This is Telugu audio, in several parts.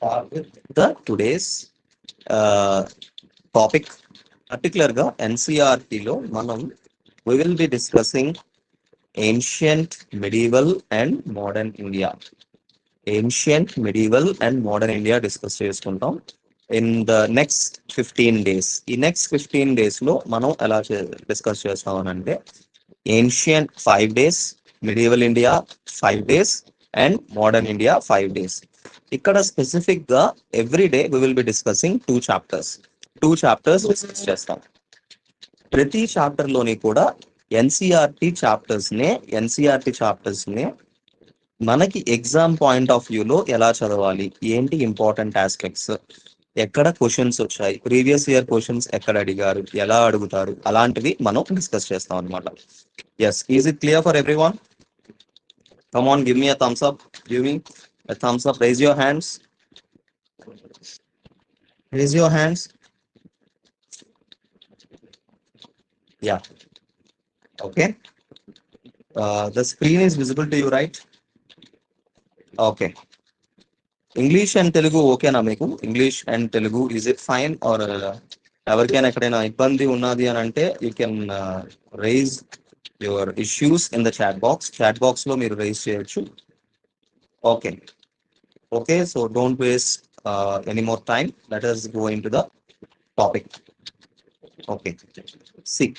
start with the today's topic. పర్టికులర్గా ఎన్సీఆర్టీలో we will be discussing ancient, medieval and modern India. Ancient, medieval and modern India discuss చేసుకుంటాం in the next 15 days. ఈ next 15 days లో మనం ఎలా discuss చేస్తామనంటే ancient 5 days, medieval India 5 days and modern India 5 days. ఇక్కడ స్పెసిఫిక్ గా every day we will be discussing two chapters discuss చేస్తాం. ప్రతి చాప్టర్ లోని కూడా ఎన్సీఆర్టీ చాప్టర్స్ నే మనకి ఎగ్జామ్ పాయింట్ ఆఫ్ వ్యూలో ఎలా చదవాలి, ఏంటి ఇంపార్టెంట్ ఆస్పెక్ట్స్, ఎక్కడ క్వశ్చన్స్ వచ్చాయి, ప్రీవియస్ ఇయర్ క్వశ్చన్స్ ఎక్కడ అడిగారు, ఎలా అడుగుతారు, అలాంటివి మనం డిస్కస్ చేస్తాం అనమాట. Yes, is it clear for everyone? Come on, give me a thumbs up, raise your hands. Yeah, okay. The screen is visible to you, right? Okay. English and Telugu okay na meeku? English and Telugu, is it fine? Or ఎవరికైనా ఎక్కడైనా ఇబ్బంది ఉన్నది అని అంటే you can raise your issues in the chat box లో మీరు రైజ్ చేయొచ్చు. Okay, so don't waste any more time. Let us go into the topic. Okay, see,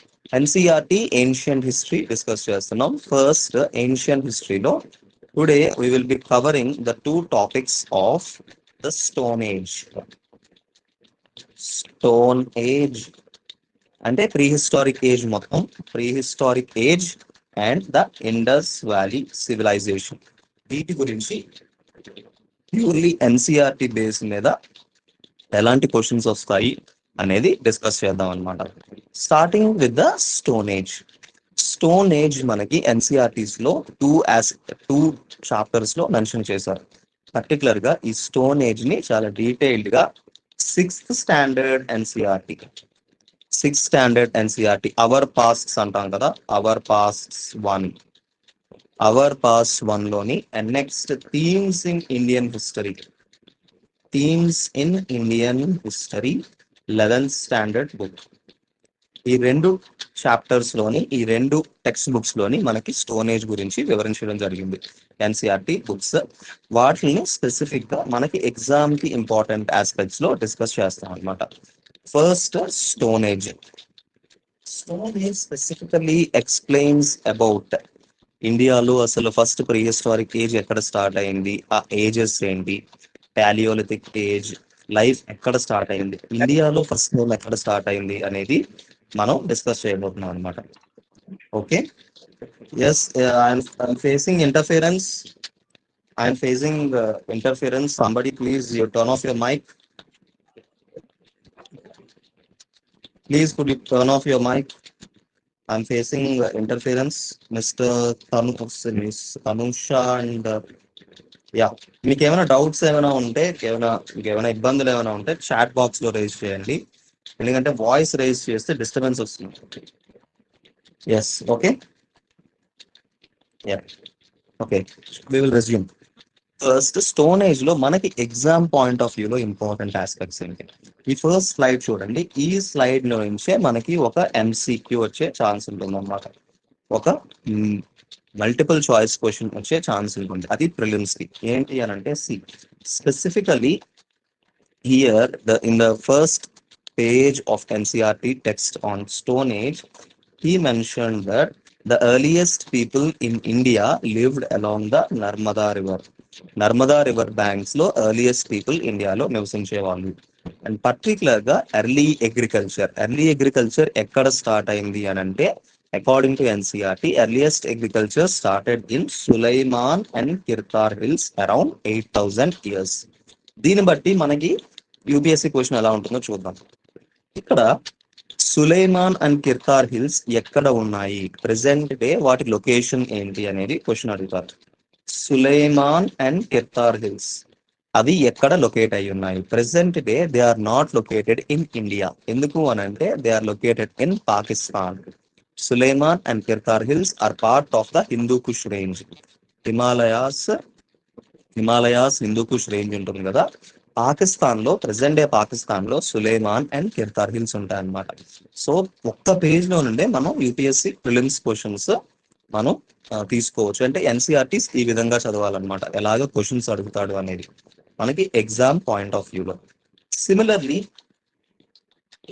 NCERT ancient history discuss చేస్తున్నాం. First, ancient history లో today we will be covering the two topics of the Stone Age అంటే prehistoric age and the Indus valley civilization. వీటి గురించి ప్యూర్లీ ఎన్సీఆర్టీ బేస్ మీద ఎలాంటి క్వశ్చన్స్ వస్తాయి అనేది డిస్కస్ చేద్దాం అనమాట. Starting with the stone age మనకి ఎన్సీఆర్టీస్ లో టూ చాప్టర్స్ లో మెన్షన్ చేశారు. పర్టికులర్ గా ఈ స్టోన్ ఏజ్ ని చాలా డీటెయిల్డ్ గా sixth standard NCERT our pasts అంటాం కదా, అవర్ పాస్ట్ 1 లోని and next themes in Indian history 11th standard book. ఈ రెండు చాప్టర్స్ లోని, ఈ రెండు టెక్స్ట్ బుక్స్ లోని మనకి స్టోన్ ఏజ్ గురించి వివరించడం జరిగింది ఎన్సీఆర్టీ బుక్స్. వాటిని స్పెసిఫిక్ గా మనకి ఎగ్జామ్ కి ఇంపార్టెంట్ ఆస్పెక్ట్స్ లో డిస్కస్ చేస్తాం అనమాట. First, stone age specifically explains about ఇండియాలో అసలు ఫస్ట్ ప్రీహిస్టారిక్ ఏజ్ ఎక్కడ స్టార్ట్ అయింది, ఆ ఏజెస్ ఏంటి, పాలియోలిథిక్ ఏజ్ లైఫ్ ఎక్కడ స్టార్ట్ అయింది, ఇండియాలో ఫస్ట్ ఎక్కడ స్టార్ట్ అయింది అనేది మనం డిస్కస్ చేయబోతున్నాం అనమాట. Okay, yes, I'm facing interference. Somebody please you turn off your mic. Please could you turn off your mic? I'm facing interference. Mr. Tanusha and yeah, మీకు ఏమైనా డౌట్స్ ఏమైనా ఉంటే, ఏమైనా ఇబ్బందులు ఏమైనా ఉంటే చాట్ బాక్స్ లో రైజ్ చేయండి. ఎందుకంటే వాయిస్ రైజ్ చేస్తే డిస్టర్బెన్స్ వస్తుంది. Yes, okay, we will resume. First, stone age లో మనకి ఎగ్జామ్ పాయింట్ ఆఫ్ వ్యూలో ఇంపార్టెంట్ ఆస్పెక్ట్స్ ఏంటి? ఈ ఫస్ట్ స్లైడ్ చూడండి. ఈ స్లైడ్ లో నుంచే మనకి ఒక ఎంసీక్యూ వచ్చే ఛాన్స్ ఉంటుంది అన్నమాట. ఒక మల్టిపుల్ చాయిస్ క్వశ్చన్ వచ్చే ఛాన్స్ ఉంటుంది. అది ప్రిలిమ్స్ కి. ఏంటి అని అంటే, specifically here in the first page of NCERT text on Stone Age, he mentioned that the earliest people in India lived along the Narmada river banks లో earliest people ఇండియాలో నివసించేవాళ్ళు. అండ్ పర్టికులర్ గా ఎర్లీ అగ్రికల్చర్ ఎక్కడ స్టార్ట్ అయింది అని అంటే, according to NCERT earliest agriculture started in Sulaiman and Kirthar hills around 8,000 years. దీన్ని బట్టి మనకి యూపీఎస్సీ క్వశ్చన్ ఎలా ఉంటుందో చూద్దాం. ఇక్కడ సులైమాన్ అండ్ కిర్తార్ హిల్స్ ఎక్కడ ఉన్నాయి, ప్రెసెంట్ డే వాటి లొకేషన్ ఏంటి అనేది క్వశ్చన్ అడుగుతారు. సులైమాన్ అండ్ కిర్తార్ హిల్స్ అవి ఎక్కడ లొకేట్ అయి ఉన్నాయి? Present day they are not located in India. ఎందుకు అని అంటే, they are located in Pakistan. Sulaiman and Kirthar hills are part of the Hindu Kush range. Himalayas Hindu Kush range ఉంటుంది కదా, పాకిస్తాన్ లో, ప్రెసెంట్ డే పాకిస్తాన్ లో సులేమాన్ అండ్ కిర్తార్ హిల్స్ ఉంటాయి అన్నమాట. సో ఒక్క పేజ్ లో నుండే మనం యూపీఎస్సి ప్రిలిమ్స్ క్వశ్చన్స్ మనం తీసుకోవచ్చు. అంటే ఎన్సీఆర్టీస్ ఈ విధంగా చదవాలన్నమాట, ఎలాగ క్వశ్చన్స్ అడుగుతాడు అనేది మనకి ఎగ్జామ్ పాయింట్ ఆఫ్ వ్యూలో. Similarly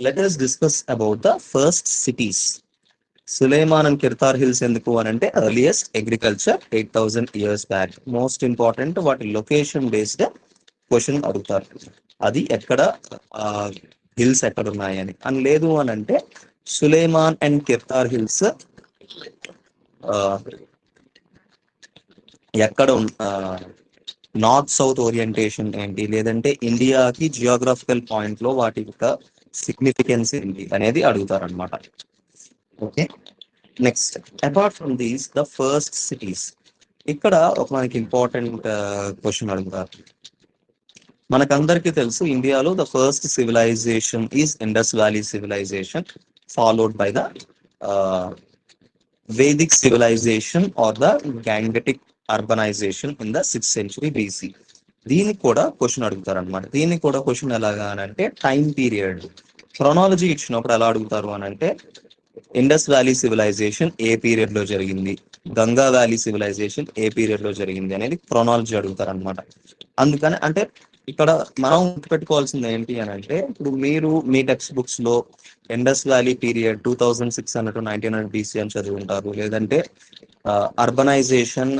let us discuss about the first cities. Sulaiman and Kirthar hills ఎందుకు అని అంటే earliest agriculture 8,000 years back. Most important వాటి లొకేషన్ బేస్డ్ క్వశ్చన్ అడుగుతారు, అది ఎక్కడ హిల్స్ ఎక్కడ ఉన్నాయని. అని లేదు అని అంటే సులేమాన్ అండ్ కిర్తార్ హిల్స్ ఎక్కడ నార్త్ సౌత్ ఓరియంటేషన్ ఏంటి, లేదంటే ఇండియాకి జియోగ్రఫికల్ పాయింట్ లో వాటి యొక్క సిగ్నిఫికెన్స్ ఏంటి అనేది అడుగుతారు అనమాట. Okay, next apart from these the first cities. ఇక్కడ ఒక మనకి ఇంపార్టెంట్ క్వశ్చన్ అడుగుతారు. మనకందరికీ తెలుసు ఇండియాలో the first civilisation is Indus valley civilisation, followed by the Vedic civilisation or the Gangetic urbanisation in the 6th century BC. దీనికి కూడా క్వశ్చన్ అడుగుతారు అనమాట. దీనికి కూడా క్వశ్చన్ ఎలాగా అని అంటే టైం పీరియడ్ క్రొనాలజీ ఇచ్చినప్పుడు ఎలా అడుగుతారు అని అంటే ఇండస్ వ్యాలీ సివిలైజేషన్ ఏ పీరియడ్ లో జరిగింది, గంగా వ్యాలీ సివిలైజేషన్ ఏ పీరియడ్ లో జరిగింది అనేది క్రొనాలజీ అడుగుతారు అనమాట. అందుకని అంటే ఇక్కడ మనం గుర్తుపెట్టుకోవాల్సింది ఏంటి అని అంటే ఇప్పుడు మీరు మీ టెక్స్ట్ బుక్స్ లో Indus valley period 2600 to 1900 BC అని చదివి ఉంటారు, లేదంటే అర్బనైజేషన్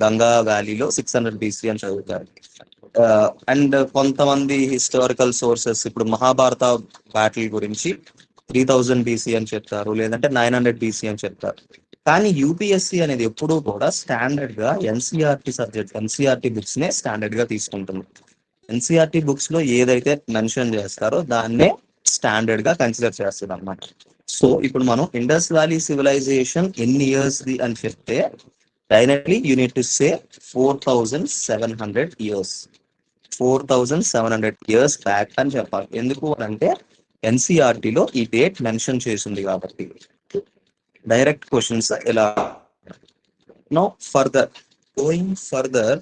గంగా వ్యాలీలో 600 BC అని చదువుతారు. అండ్ కొంతమంది హిస్టారికల్ సోర్సెస్ ఇప్పుడు మహాభారత బ్యాటిల్ గురించి 3000 BC అని చెప్తారు, లేదంటే 900 BC అని చెప్తారు. కానీ యూపీఎస్సి అనేది ఎప్పుడూ కూడా స్టాండర్డ్ గా ఎన్సీఆర్టీ సబ్జెక్ట్, ఎన్సీఆర్టీ బుక్స్ నే స్టాండర్డ్ గా తీసుకుంటుంది. ఎన్సీఆర్టీ బుక్స్ లో ఏదైతే మెన్షన్ చేస్తారో దాన్నే స్టాండర్డ్ గా కన్సిడర్ చేస్తుంది అన్నమాట. సో ఇప్పుడు మనం ఇండస్ వ్యాలీ సివిలైజేషన్ ఎన్ని ఇయర్స్ ది అని చెప్తే directly unit to say 4700 years, 4700 years back అని చెప్పాలి. ఎందుకు అంటే ఎన్సీఆర్టీలో ఈ డేట్ మెన్షన్ చేసింది కాబట్టి. డైరెక్ట్ క్వశ్చన్స్ ఎలా. Now further going further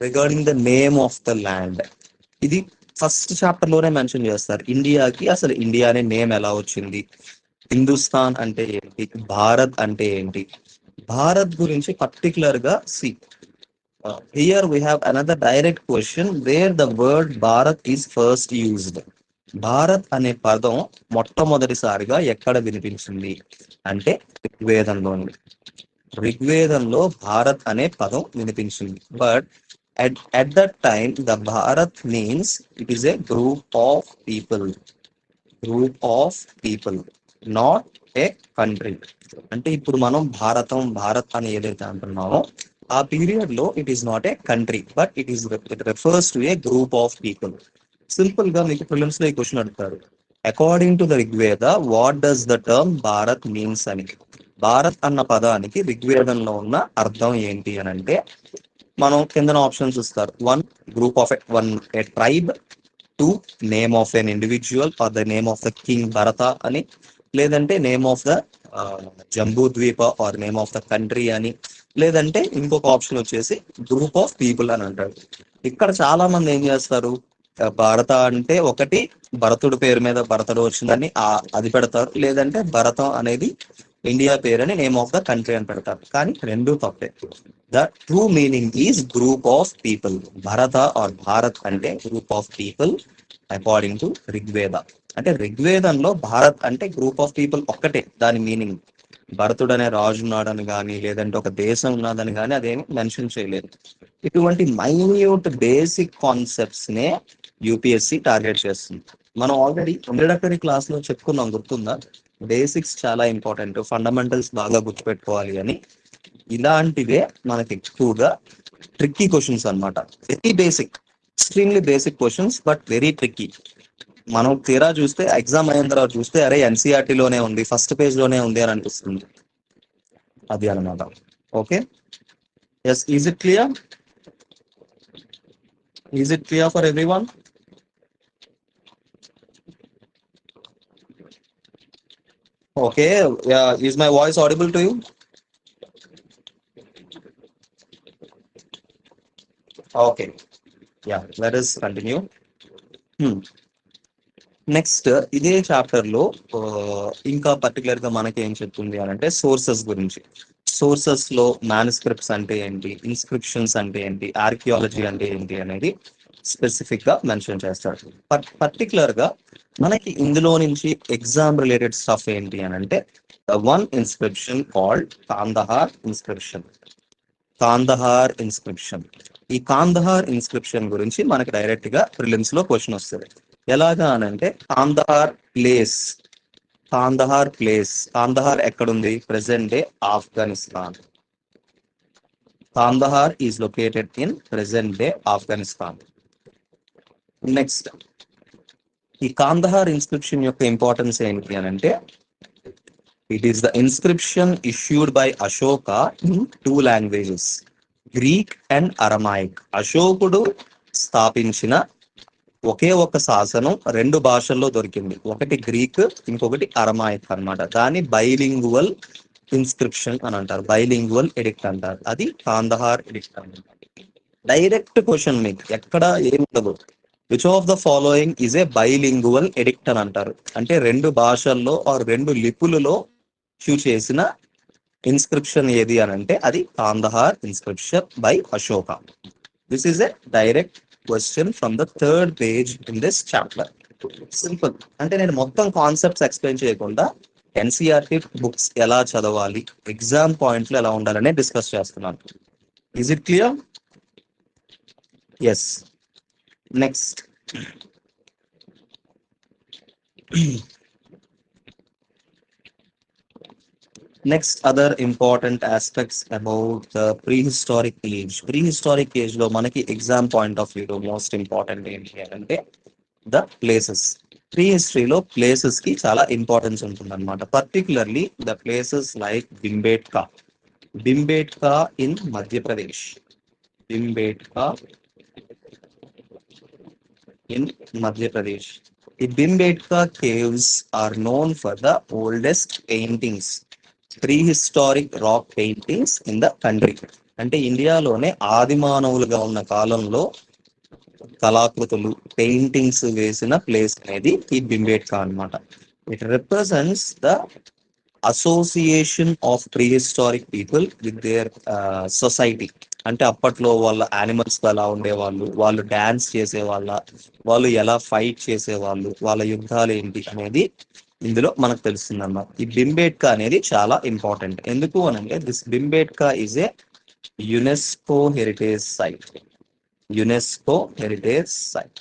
regarding the name of the land. ఇది ఫస్ట్ చాప్టర్ లోనే మెన్షన్ చేస్తారు. ఇండియాకి అసలు ఇండియా అనే నేమ్ ఎలా వచ్చింది, హిందుస్థాన్ అంటే ఏంటి, భారత్ అంటే ఏంటి. భారత్ గురించి పర్టికులర్ గా see here we have another direct question where the word Bharat is first used. Bharat అనే పదం మొట్టమొదటిసారిగా ఎక్కడ వినిపించింది అంటే ఋగ్వేదంలోని. ఋగ్వేదంలో భారత్ అనే పదం వినిపించింది. But at that time the Bharat means it is a group of people, not a country. అంటే ఇప్పుడు మనం భారత్ అని ఏదైతే అంటున్నామో ఆ పీరియడ్ లో it is not a country but it refers to A group of people. Simple గా మీకు ప్రిలిమ్స్ లో ఈ క్వశ్చన్ అడుగుతారు, according to the Rigveda what does the term Bharat means అని. భారత్ అన్న పదానికి ఋగ్వేదంలో ఉన్న అర్థం ఏంటి అని అంటే మనం కింద ఆప్షన్స్ ఇస్తారు. 1 group of a tribe, 2 name of an individual or the name of the king Bharata అని, లేదంటే name of the Jambudvipa or name of the country అని, లేదంటే ఇంకొక ఆప్షన్ వచ్చేసి గ్రూప్ ఆఫ్ పీపుల్ అని అంటారు. ఇక్కడ చాలా మంది ఏం చేస్తారు, భారత అంటే ఒకటి భరతుడి పేరు మీద భరతుడు వచ్చిందని అది పెడతారు, లేదంటే భరతం అనేది ఇండియా పేరు అని నేమ్ ఆఫ్ ద కంట్రీ అని పెడతారు. కానీ రెండు తప్పే. The true meaning is group of people. Bharata or Bharat అంటే group of people according to Rigveda. అంటే ఋగ్వేదంలో భారత్ అంటే గ్రూప్ ఆఫ్ పీపుల్ ఒక్కటే దాని మీనింగ్. భరతుడు అనే రాజు ఉన్నాడని కానీ లేదంటే ఒక దేశం ఉన్నదని కానీ అదేమి మెన్షన్ చేయలేదు. ఇటువంటి మైన్యూట్ బేసిక్ కాన్సెప్ట్స్ నే యూపీఎస్సి టార్గెట్ చేస్తుంది. మనం ఆల్రెడీ ఇంట్రడక్టరీ క్లాస్ లో చెప్పుకున్నాం, గుర్తుందా? బేసిక్స్ చాలా ఇంపార్టెంట్, ఫండమెంటల్స్ బాగా గుర్తుపెట్టుకోవాలి అని. ఇలాంటివే మనకి ఎక్కువగా ట్రిక్కీ క్వశ్చన్స్ అన్నమాట. Very basic, extremely basic questions but very tricky. మనం తీరా చూస్తే ఎగ్జామ్ అయిన తర్వాత చూస్తే అరే ఎన్సీఆర్టీ లోనే ఉంది, ఫస్ట్ పేజ్ లోనే ఉంది అని అనిపిస్తుంది. అది అన్నమాట. Okay, yes, is it clear? Is it clear for everyone? Okay, is my voice audible to you? Okay, yeah, let us continue. Next ఇదే చాప్టర్ లో ఇంకా పర్టికులర్ గా మనకి ఏం చెప్తుంది అని అంటే సోర్సెస్ గురించి. సోర్సెస్ లో మాన్యుస్క్రిప్ట్స్ అంటే ఏంటి, ఇన్స్క్రిప్షన్స్ అంటే ఏంటి, ఆర్కియాలజీ అంటే ఏంటి అనేది స్పెసిఫిక్ గా మెన్షన్ చేస్తాడు. పర్టికులర్ గా మనకి ఇందులో నుంచి ఎగ్జామ్ రిలేటెడ్ స్టఫ్ ఏంటి అని అంటే one inscription called Kandahar inscription. Kandahar inscription. ఈ కాందహార్ ఇన్స్క్రిప్షన్ గురించి మనకి డైరెక్ట్ గా ప్రిలిమ్స్ లో క్వశ్చన్ వస్తుంది. ఎలాగా అని అంటే కాందహార్ ప్లేస్. కాందహార్ ప్లేస్. కాందహార్ ఎక్కడుంది? Present day Afghanistan. Kandahar is located in present day Afghanistan. Next ఈ కాందహార్ ఇన్స్క్రిప్షన్ యొక్క ఇంపార్టెన్స్ ఏంటి అని అంటే it is the inscription issued by Ashoka in 2 languages, Greek and Aramaic. అశోకుడు స్థాపించిన ఒకే ఒక శాసనం 2 భాషల్లో దొరికింది, ఒకటి గ్రీక్, ఇంకొకటి అరమాయిక్ అన్నమాట. దాన్ని బైలింగువల్ ఇన్స్క్రిప్షన్ అని అంటారు, బైలింగువల్ ఎడిక్ట్ అంటారు. అది కాందహార్ ఎడిక్ట్ అంటారు. డైరెక్ట్ క్వశ్చన్ మీకు ఎక్కడ ఏముండదు, which of the following is a bilingual addict అని అంటారు. అంటే 2 భాషల్లో ఆర్ 2 లిపులలో ఇష్యూ చేసిన ఇన్స్క్రిప్షన్ ఏది అని అంటే అది Kandahar inscription by Ashoka. This is a direct question from the 3rd page in this chapter. Simple. అంటే నేను మొత్తం కాన్సెప్ట్స్ ఎక్స్ప్లెయిన్ చేయకుండా ఎన్సీఆర్టీ బుక్స్ ఎలా చదవాలి, ఎగ్జామ్ పాయింట్లు ఎలా ఉండాలనే డిస్కస్ చేస్తున్నాను. Is it clear? Yes. Next other important aspects about the prehistoric age. Prehistoric age లో మనకి ఎగ్జామ్ పాయింట్ ఆఫ్ వ్యూ లో మోస్ట్ ఇంపార్టెంట్ ఏంటి అంటే ద ప్లేసెస్. ప్రీ హిస్టరీలో ప్లేసెస్ కి చాలా ఇంపార్టెన్స్ ఉంటుంది అనమాట. Particularly the places like భింబేట్కా. భింబేట్కా in Madhya Pradesh. భింబేట్కా in Madhya Pradesh. The Bhimbetka caves are known for the oldest paintings, prehistoric rock paintings in the country. అంటే ఇండియాలోనే ఆది మానవులుగా ఉన్న కాలంలో కళాకృతులు, పెయింటింగ్స్ వేసిన ప్లేస్ అనేది ఈ భింబేట్కా అన్నమాట. It represents the association of prehistoric people with their society. అంటే అప్పట్లో వాళ్ళ యానిమల్స్ ఎలా ఉండేవాళ్ళు, వాళ్ళు డాన్స్ చేసేవాళ్ళ, వాళ్ళు ఎలా ఫైట్ చేసేవాళ్ళు, వాళ్ళ యుద్ధాలు ఏంటి అనేది ఇందులో మనకు తెలుస్తుంది అన్నమాట. ఈ భింబేట్కా అనేది చాలా ఇంపార్టెంట్. ఎందుకు అని అంటే this Bhimbetka is a UNESCO heritage site. UNESCO heritage site.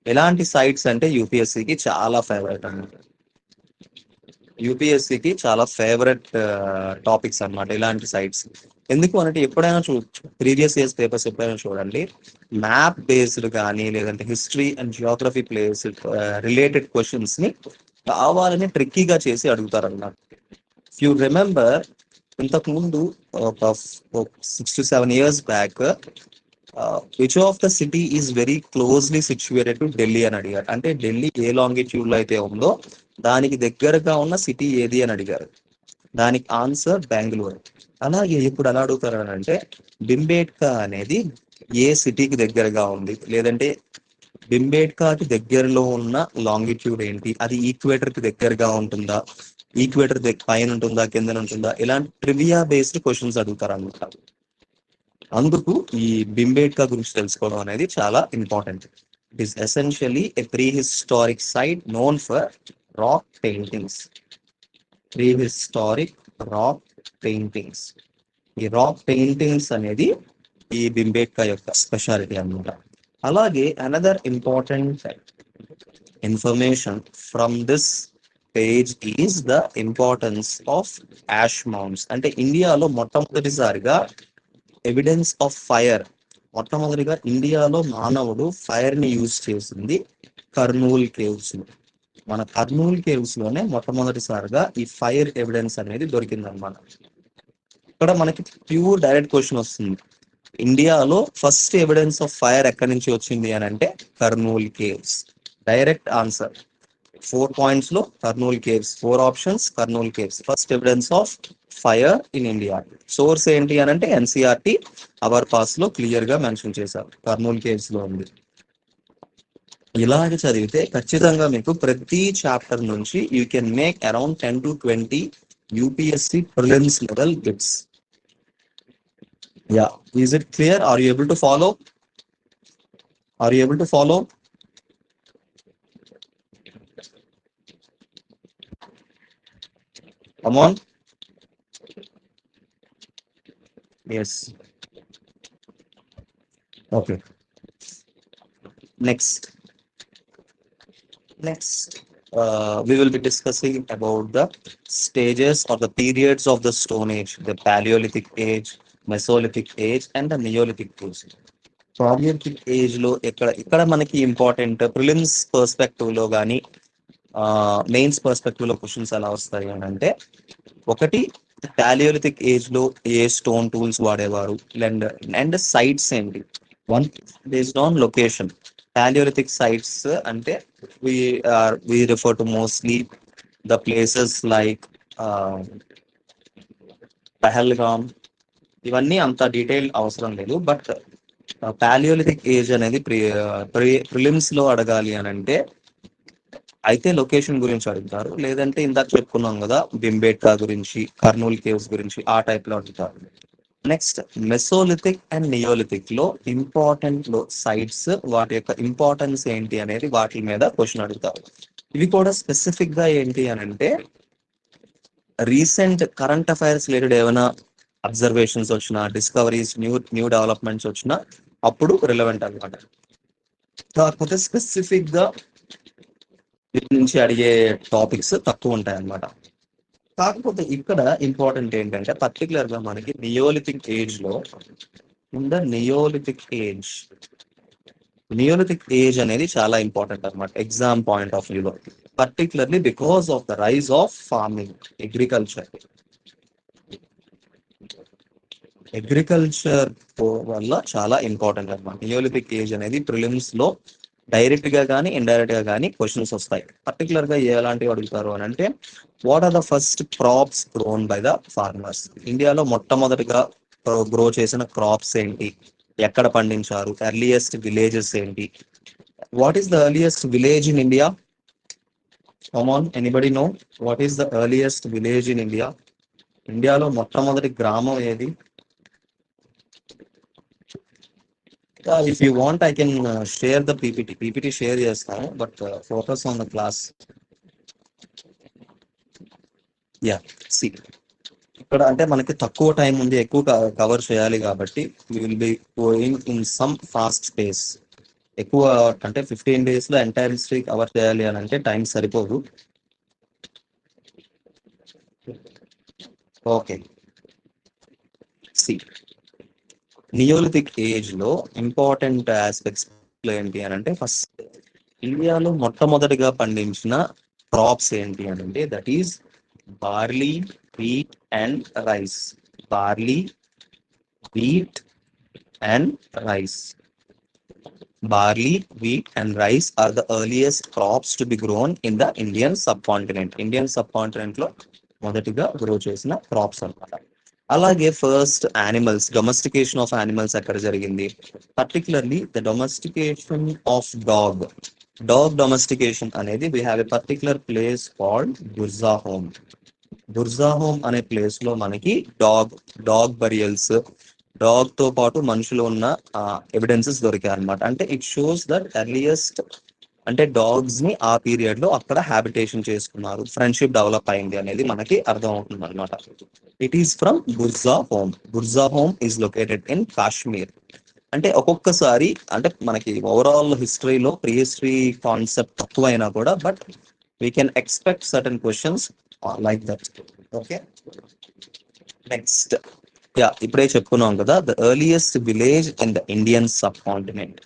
ఎలాంటి సైట్స్ అంటే యూపీఎస్సికి చాలా ఫేవరెట్ అన్నమాట. యూపీఎస్సికి చాలా ఫేవరెట్ టాపిక్స్ అన్నమాట ఇలాంటి సైట్స్. ఎందుకు అంటే ఎప్పుడైనా ప్రీవియస్ ఇయర్స్ పేపర్స్ ఎప్పుడైనా చూడండి, మ్యాప్ బేస్డ్ కానీ లేదంటే history and Geography place related questions ని కావాలని ట్రిక్కీగా చేసి అడుగుతారు అన్నమాట. యూ రిమెంబర్ ఇంతకు ముందు ఒక 6 to 7 years back which of the city is very closely situated to Delhi అని అడిగారు. అంటే ఢిల్లీ ఏ లాంగిట్యూడ్ లో అయితే ఉందో దానికి దగ్గరగా ఉన్న సిటీ ఏది అని అడిగారు. దానికి ఆన్సర్ బెంగళూరు. అలాగే ఇప్పుడు ఎలా అడుగుతారు అని అంటే భింబేట్కా అనేది ఏ సిటీకి దగ్గరగా ఉంది, లేదంటే భింబేట్కాకి దగ్గరలో ఉన్న లాంగిట్యూడ్ ఏంటి, అది ఈక్వేటర్ కి దగ్గరగా ఉంటుందా, ఈక్వేటర్ పైన ఉంటుందా, కింద ఉంటుందా, ఇలాంటి ట్రివియా బేస్డ్ క్వశ్చన్స్ అడుగుతారు అన్నమాట. అందుకు ఈ భింబేట్కా గురించి తెలుసుకోవడం అనేది చాలా important. It is essentially a prehistoric site known for rock paintings. Prehistoric rock paintings. ఈ రాక్ పెయింటింగ్స్ అనేది ఈ భింబేట్కా యొక్క స్పెషాలిటీ అన్నమాట. అలాగే another important information from this page is the importance of ash mounds. అంటే ఇండియాలో మొట్టమొదటిసారిగా ఎవిడెన్స్ ఆఫ్ ఫైర్, మొట్టమొదటిగా ఇండియాలో మానవుడు ఫైర్ ని యూజ్ చేసింది కర్నూల్ కేవ్స్. మన కర్నూల్ కేవ్స్ లోనే మొట్టమొదటిసారిగా ఈ ఫైర్ ఎవిడెన్స్ అనేది దొరికిందన్నమాట. ఇక్కడ మనకి ప్యూర్ డైరెక్ట్ క్వశ్చన్ వస్తుంది, ఇండియాలో ఫస్ట్ ఎవిడెన్స్ ఆఫ్ ఫైర్ ఎక్కడి నుంచి వచ్చింది అని అంటే Kurnool caves. Direct answer 4 points లో Kurnool caves. 4 options Kurnool caves. First evidence of fire in India. Source ఏంటి అని అంటే ఎన్సీఆర్టీ అవర్ పాస్ లో క్లియర్ గా మెన్షన్ చేశారు, కర్నూల్ కేవ్స్ లో ఉంది. ఇలాగ చదివితే ఖచ్చితంగా మీకు ప్రతి చాప్టర్ నుంచి you can make around 10 to 20 UPSC prelims level bits. Yeah, is it clear? Are you able to follow? Are you able to follow? Come on. Yes. Okay. Next. We will be discussing about the stages or the periods of the Stone Age, the Paleolithic Age, Mesolithic Age, and the Neolithic Age. Paleolithic Age లో ఇక్కడ మనకి ఇంపార్టెంట్ ప్రిలిమ్స్ పర్స్పెక్టివ్ లో కానీ మెయిన్స్ పర్స్పెక్టివ్ లో క్వశ్చన్స్ ఎలా వస్తాయి అని అంటే, ఒకటి పాలియోలిథిక్ ఏజ్ లో ఏ స్టోన్ టూల్స్ వాడేవారు అండ్ అండ్ సైట్స్ ఏంటి. One based on location. Palaeolithic sites అంటే we refer to mostly the places like Pahalgam. ఇవన్నీ అంత డీటెయిల్ అవసరం లేదు, బట్ పాలియోలిథిక్ ఏజ్ అనేది ప్రిలిమ్స్ లో అడగాలి అని అంటే అయితే లొకేషన్ గురించి అడుగుతారు, లేదంటే ఇందాక చెప్పుకున్నాం కదా బింబేట్కా గురించి, కర్నూల్ కేవ్స్ గురించి, ఆ టైప్ లో అడుగుతారు. నెక్స్ట్ మెసోలిథిక్ అండ్ నియోలిథిక్ లో ఇంపార్టెంట్ లో సైట్స్, వాటి యొక్క ఇంపార్టెన్స్ ఏంటి అనేది వాటి మీద క్వశ్చన్ అడుగుతారు. ఇవి కూడా స్పెసిఫిక్ గా ఏంటి అని అంటే రీసెంట్ కరెంట్ అఫైర్స్ రిలేటెడ్ ఏమైనా అబ్జర్వేషన్స్ వచ్చినా, డిస్కవరీస్, న్యూ డెవలప్మెంట్స్ వచ్చినా అప్పుడు రిలవెంట్ అనమాట. కాకపోతే స్పెసిఫిక్ గా వీటి నుంచి అడిగే టాపిక్స్ తక్కువ ఉంటాయి అన్నమాట. కాకపోతే ఇక్కడ ఇంపార్టెంట్ ఏంటంటే పర్టికులర్ గా మనకి నియోలిథిక్ ఏజ్ లో ఇన్ ద నియోలిథిక్ ఏజ్ అనేది చాలా ఇంపార్టెంట్ అనమాట ఎగ్జామ్ పాయింట్ ఆఫ్ వ్యూలో, particularly because of the rise of farming, agriculture వల్ల చాలా ఇంపార్టెంట్ అనమాట. నియోలిథిక్ ఏజ్ అనేది ప్రిలిమ్స్ లో డైరెక్ట్ గా కానీ ఇండైరెక్ట్ గా కానీ క్వశ్చన్స్ వస్తాయి. పర్టికులర్ గా ఎలాంటివి అడుగుతారు అని అంటే, what are the first crops grown by the farmers? ఇండియాలో మొట్టమొదటిగా గ్రో చేసిన క్రాప్స్ ఏంటి, ఎక్కడ పండించారు, ఎర్లియస్ట్ విలేజెస్ ఏంటి? What is the earliest village in India? Come on, anybody know what is the earliest village in India? ఇండియాలో మొట్టమొదటి గ్రామం ఏది? If you want, I can share the PPT share చేస్తాను, but focus on the class. Yeah, see ఇక్కడ అంటే మనకి తక్కువ టైం ఉంది, ఎక్కువ కవర్ చేయాలి కాబట్టి will be going in some fast space. ఎక్కువ అంటే 15 days లో ఎంటైర్ హిస్టరీ కవర్ చేయాలి అని అంటే టైం సరిపోదు. ఓకే, సి నియోలిథిక్ ఏజ్ లో ఇంపార్టెంట్ ఆస్పెక్ట్స్ ఏంటి అని అంటే, ఫస్ట్ ఇండియాలో మొట్టమొదటిగా పండించిన క్రాప్స్ ఏంటి అని అంటే that is barley, wheat and rice. Barley, wheat and rice. Barley, wheat, and rice are the earliest crops to be grown in the Indian subcontinent. Indian subcontinent లో మొదటిగా గ్రో చేసిన క్రాప్స్ అన్నమాట. అలాగే first animals, domestication of animals ఎక్కడ జరిగింది? Particularly the domestication of dog. Dog domestication అనేది we have a particular place called Burzahom. Burzahom అనే ప్లేస్ లో మనకి డాగ్ బరియల్స్, డాగ్ తో పాటు మనుషులు ఉన్న ఎవిడెన్సెస్ దొరికాయి అనమాట. అంటే ఇట్ షోస్ దట్ ఎర్లియస్ట్ అంటే డాగ్స్ ని ఆ పీరియడ్ లో అక్కడ హ్యాబిటేషన్ చేసుకున్నారు, ఫ్రెండ్షిప్ డెవలప్ అయింది అనేది మనకి అర్థం అవుతుంది అనమాట. It is from Burzahom. Burzahom is located in Kashmir. అంటే ఒక్కొక్కసారి అంటే మనకి ఓవరాల్ హిస్టరీలో ప్రీ హిస్టరీ కాన్సెప్ట్ తక్కువైనా కూడా, but we can expect certain questions like that. Okay, next. Yeah, ఇప్పుడే చెప్పుకున్నాం కదా the earliest village in the Indian sub continent.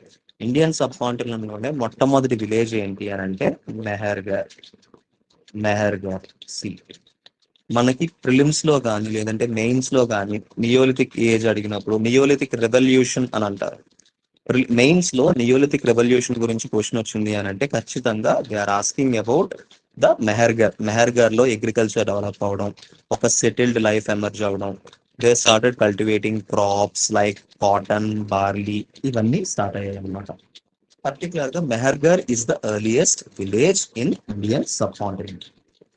Indian sub continent లోనే మొట్టమొదటి విలేజ్ ఏంటి అని అంటే మెహర్గఢ్. సి మనకి ప్రిలిమ్స్ లో కానీ లేదంటే మెయిన్స్ లో కానీ నియోలిథిక్ ఏజ్ అడిగినప్పుడు నియోలిథిక్ రెవల్యూషన్ అని అంటారు. మెయిన్స్ లో నియోలిథిక్ రెవల్యూషన్ గురించి క్వశ్చన్ వచ్చింది అని అంటే ఖచ్చితంగా they are asking about the Mehrgarh లో అగ్రికల్చర్ డెవలప్ అవడం, ఒక సెటిల్డ్ లైఫ్ ఎమర్జ్ అవడం, they started cultivating crops like cotton, barley, ఇవన్నీ స్టార్ట్ అయ్యాయి అనమాట. పర్టికులర్గా Mehrgarh is the earliest village in Indian subcontinent.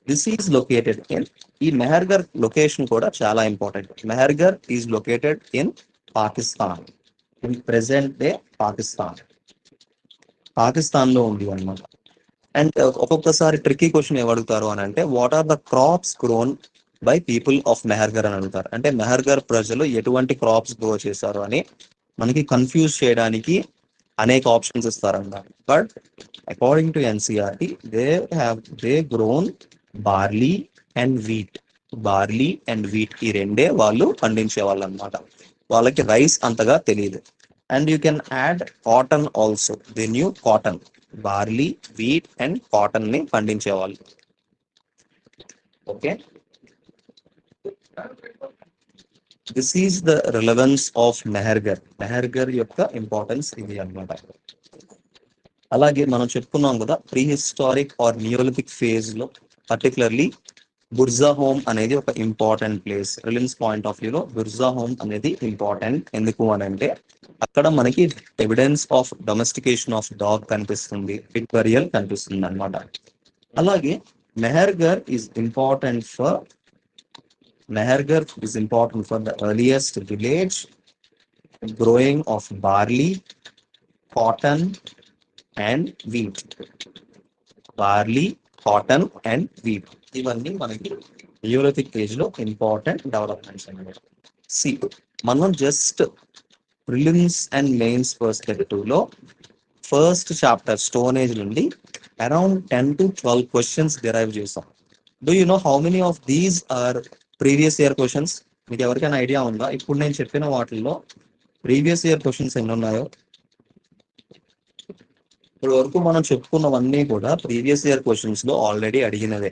This is located in, ఈ మెహర్గర్ లొకేషన్ కూడా చాలా important. Mehrgarh is located in Pakistan, in present day Pakistan. Pakistan లో ఉంది అనమాట. అండ్ ఒక్కొక్కసారి ట్రిక్కీ క్వశ్చన్ ఏమడుగుతారు అని అంటే, what are the crops grown by people of Mehrgarh అని అడుగుతారు. అంటే మెహర్గర్ ప్రజలు ఎటువంటి క్రాప్స్ గ్రో చేశారు అని మనకి కన్ఫ్యూజ్ చేయడానికి అనేక ఆప్షన్స్ ఇస్తారన్నమాట. But according to NCERT, they grown barley and wheat. Barley and wheat ఈ రెండే వాళ్ళు పండించే వాళ్ళు అనమాట. వాళ్ళకి రైస్ అంతగా తెలియదు. And you can add cotton also, they knew cotton. Barley, wheat and cotton ని పండించేవాళ్ళు. Okay, this is the relevance of Mehrgarh. Mehrgarh యొక్క ఇంపార్టెన్స్ ఇది అన్నమాట. అలాగే మనం చెప్పుకున్నాం కదా, prehistoric or neolithic phase లో పర్టికులర్లీ బుర్జా హోమ్ అనేది ఒక important place. Reliance point of వ్యూలో బుర్జా హోమ్ అనేది ఇంపార్టెంట్. ఎందుకు అని అంటే అక్కడ మనకి evidence of domestication of dog కనిపిస్తుంది, పిగ్ బరియల్ కనిపిస్తుంది అనమాట. అలాగే Mehrgarh is important for, Mehrgarh is important for the earliest village growing of barley, cotton and wheat. Barley, cotton and wheat ఇవన్నీ మనకి న్యూలిథిక్ ఏజ్ లో ఇంపార్టెంట్ డెవలప్మెంట్స్ అన్నమాట. సి, మనం just prelims and mains perspective లో ఫస్ట్ చాప్టర్ స్టోన్ ఏజ్ నుండి అరౌండ్ 10 to 12 క్వశ్చన్స్ డిరైవ్ చేసాం. Do you know how many of these are previous year questions? మీకు ఎవరికైనా ఐడియా ఉందా ఇప్పుడు నేను చెప్పిన వాటిల్లో ప్రీవియస్ ఇయర్ క్వశ్చన్స్ ఎన్ని ఉన్నాయో? ఇప్పుడు వరకు మనం చెప్పుకున్నవన్నీ కూడా ప్రీవియస్ ఇయర్ క్వశ్చన్స్ లో ఆల్రెడీ అడిగినవే.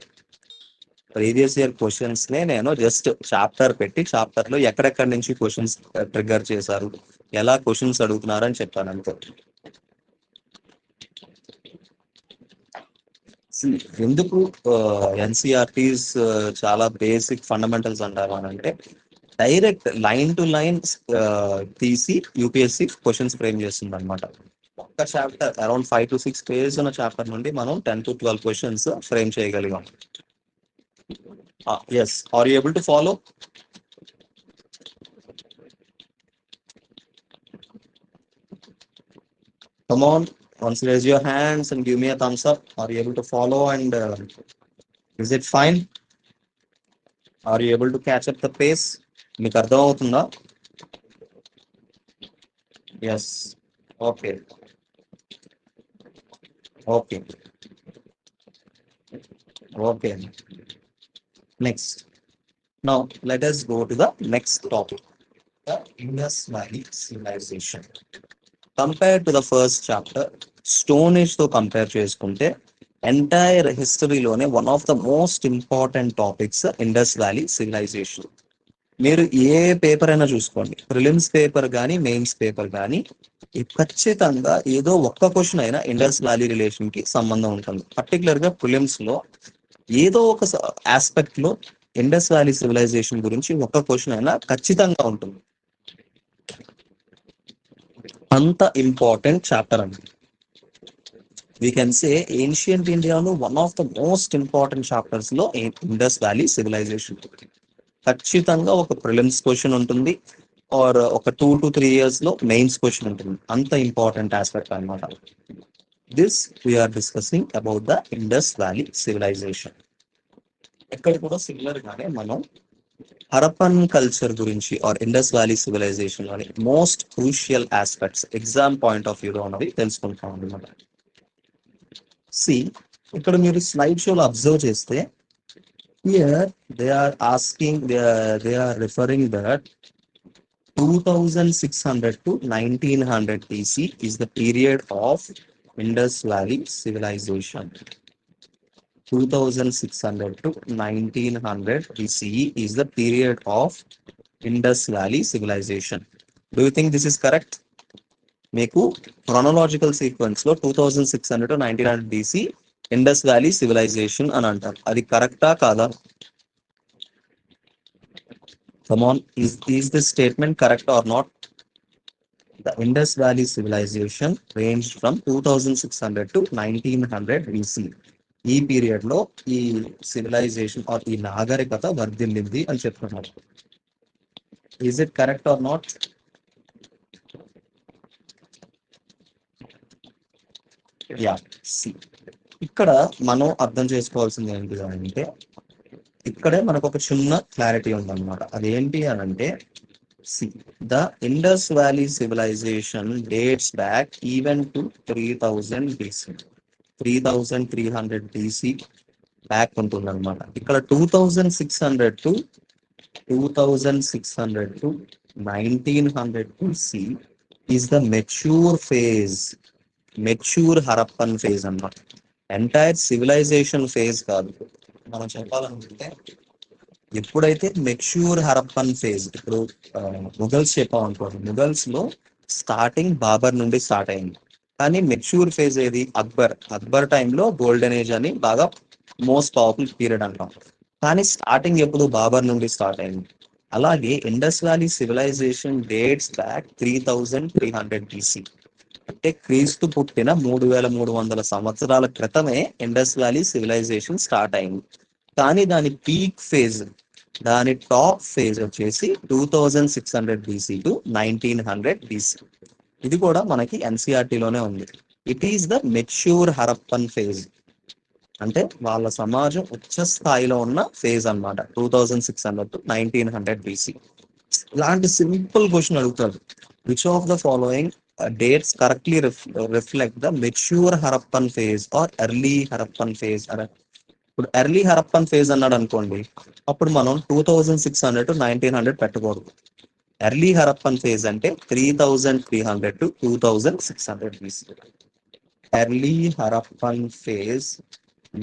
ప్రీవియస్ ఇయర్ క్వశ్చన్స్ నే నేను జస్ట్ చాప్టర్ పెట్టి చాప్టర్ లో ఎక్కడెక్కడి నుంచి క్వశ్చన్స్ ట్రిగర్ చేశారు, ఎలా క్వశ్చన్స్ అడుగుతున్నారు అని చెప్పాను అంతే. ఎందుకు ఎన్సిఆర్టీస్ చాలా బేసిక్ ఫండమెంటల్స్ అంటారు అని అంటే, డైరెక్ట్ లైన్ టు లైన్ తీసి యూపీఎస్సి క్వశ్చన్స్ ఫ్రేమ్ చేస్తుంది అనమాట. ఒక్క చాప్టర్ అరౌండ్ 5 to 6 పేజెస్ ఉన్న చాప్టర్ నుండి మనం 10 to 12 క్వశ్చన్స్ ఫ్రేమ్ చేయగలిగాం. Yes, are you able to follow? Come on, once raise your hands and give me a thumbs up. Are you able to follow and is it fine? Are you able to catch up the pace? మీకు అర్థం అవుతుందా? Yes, okay okay okay. Next, now let us go to the next topic, the Indus Valley Civilization. Compare to the first chapter, stone age తో కంపేర్ చేసుకుంటే ఎంటైర్ హిస్టరీలోనే one of the most important topics Indus valley civilization. మీరు ఏ పేపర్ అయినా చూసుకోండి, ప్రిలిమ్స్ పేపర్ కానీ మెయిన్స్ పేపర్ కానీ, ఖచ్చితంగా ఏదో ఒక్క క్వశ్చన్ అయినా ఇండస్ వ్యాలీ రిలేషన్ కి సంబంధం ఉంటుంది. పర్టికులర్ గా ప్రిలిమ్స్ లో ఏదో ఒక ఆస్పెక్ట్ లో ఇండస్ వ్యాలీ సివిలైజేషన్ గురించి ఒక్క క్వశ్చన్ అయినా ఖచ్చితంగా ఉంటుంది. అంత ఇంపార్టెంట్ చాప్టర్ అండి. వీ కెన్ సే ఏన్షియంట్ ఇండియాలో one of the most important chapters లో ఇండస్ వ్యాలీ సివిలైజేషన్. ఖచ్చితంగా ఒక ప్రిలిమ్స్ క్వశ్చన్ ఉంటుంది, ఆర్ ఒక 2 to 3 years లో మెయిన్స్ క్వశ్చన్ ఉంటుంది. అంత ఇంపార్టెంట్ ఆస్పెక్ట్ అనమాట. This we are discussing about the Indus valley civilization. ఎక్కడ కూడా సిమిలర్ గానే మనం హరప్పన్ కల్చర్ గురించి ఆర్ ఇండస్ వ్యాలీ సివిలైజేషన్ లోని most crucial aspects exam point of వ్యూలో ఉన్నవి తెలుసుకుంటాం అనమాట. సి, ఇక్కడ మీరు స్లైడ్ షోలో అబ్జర్వ్ చేస్తే, here they are asking, they are referring that 2600 to 1900 BC is the period of Indus Valley civilization. 2600 to 1900 BCE is the period of Indus Valley civilization. Do you think this is correct? మీకు క్రోనలాజికల్ సీక్వెన్స్ లో 2600 to 1900 BC Indus valley civilization అని అంటారు. అది కరెక్టా కాదా? Come on, is this statement correct or not? The Indus Valley civilization ranged from 2600 to 1900 BC. ఈ పీరియడ్ లో ఈ సివిలైజేషన్ ఆర్ ఈ నాగరికత వర్ధిల్లింది అని చెప్తున్నారు. Is it correct or not? Yeah. ఇక్కడ మనం అర్థం చేసుకోవాల్సింది ఏంటి అంటే, ఇక్కడే మనకు ఒక చిన్న క్లారిటీ ఉందన్నమాట. అదేంటి అని అంటే, the Indus Valley civilization dates back even to 3000 BC. 3300 BC back ఉంటుంది అనమాట. ఇక్కడ 2600 to 1900 BC is the mature Harappan phase అన్నమాట. ఎంటైర్ సివిలైజేషన్ ఫేజ్ కాదు. మనం చెప్పాలనుకుంటే ఎప్పుడైతే మెచ్యూర్ హరప్పన్ ఫేజ్, ఇప్పుడు ముఘల్స్ చెప్పామనుకోండి, ముఘల్స్ లో స్టార్టింగ్ బాబర్ నుండి స్టార్ట్ అయింది. కానీ మెచ్యూర్ ఫేజ్ ఏది? అక్బర్ టైంలో గోల్డెన్ ఏజ్ అని బాగా మోస్ట్ పవర్ఫుల్ పీరియడ్ అంటాం. కానీ స్టార్టింగ్ ఎప్పుడు బాబర్ నుండి స్టార్ట్ అయింది. అలాగే Indus valley civilization dates back 3300 BC. అంటే క్రీస్తు పుట్టిన 3300 సంవత్సరాల క్రితమే ఇండస్ వ్యాలీ సివిలైజేషన్ స్టార్ట్ అయింది. కానీ దాని పీక్ ఫేజ్, దాని టాప్ ఫేజ్ వచ్చేసి 2600 BC టు 1900 BC. ఇది కూడా మనకి ఎన్సీఆర్టీలోనే ఉంది. It is the mature Harappan phase. అంటే వాళ్ళ సమాజం ఉచ్చ స్థాయిలో ఉన్న ఫేజ్ అన్నమాట. 2600 టు 1900 BC. ఇలాంటి సింపుల్ క్వశ్చన్ అడుగుతారు. Which of the following dates correctly reflect the mature Harappan phase or early Harappan phase? ఇప్పుడు ఎర్లీ హరప్పన్ ఫేజ్ అన్నాడు అనుకోండి, అప్పుడు మనం 2600 టు 1900 పెట్టకూడదు. ఎర్లీ హరప్పన్ ఫేజ్ అంటే 3300 to 2600 BC. Early Harappan phase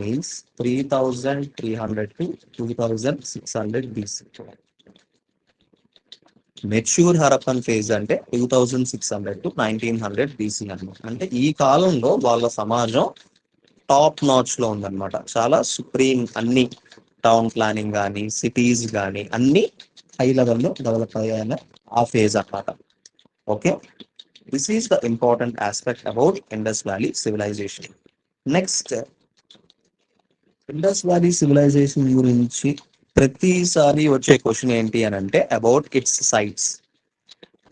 means 3300 to 2600 BC. Mature Harappan phase అంటే 2600 టు 1900 BC అన్నమాట. అంటే ఈ కాలంలో వాళ్ళ సమాజం టాప్ నాచ్ లో ఉందన్నమాట. చాలా సుప్రీం, అన్ని టౌన్ ప్లానింగ్ కానీ సిటీస్ కానీ అన్ని హై లెవెల్లో డెవలప్ అయ్యాయని ఆ ఫేజ్ అన్నమాట. Okay, this is the important aspect about Indus valley civilization. Next, Indus valley civilization గురించి ప్రతిసారి వచ్చే క్వశ్చన్ ఏంటి అని అంటే అబౌట్ ఇట్స్ సైట్స్.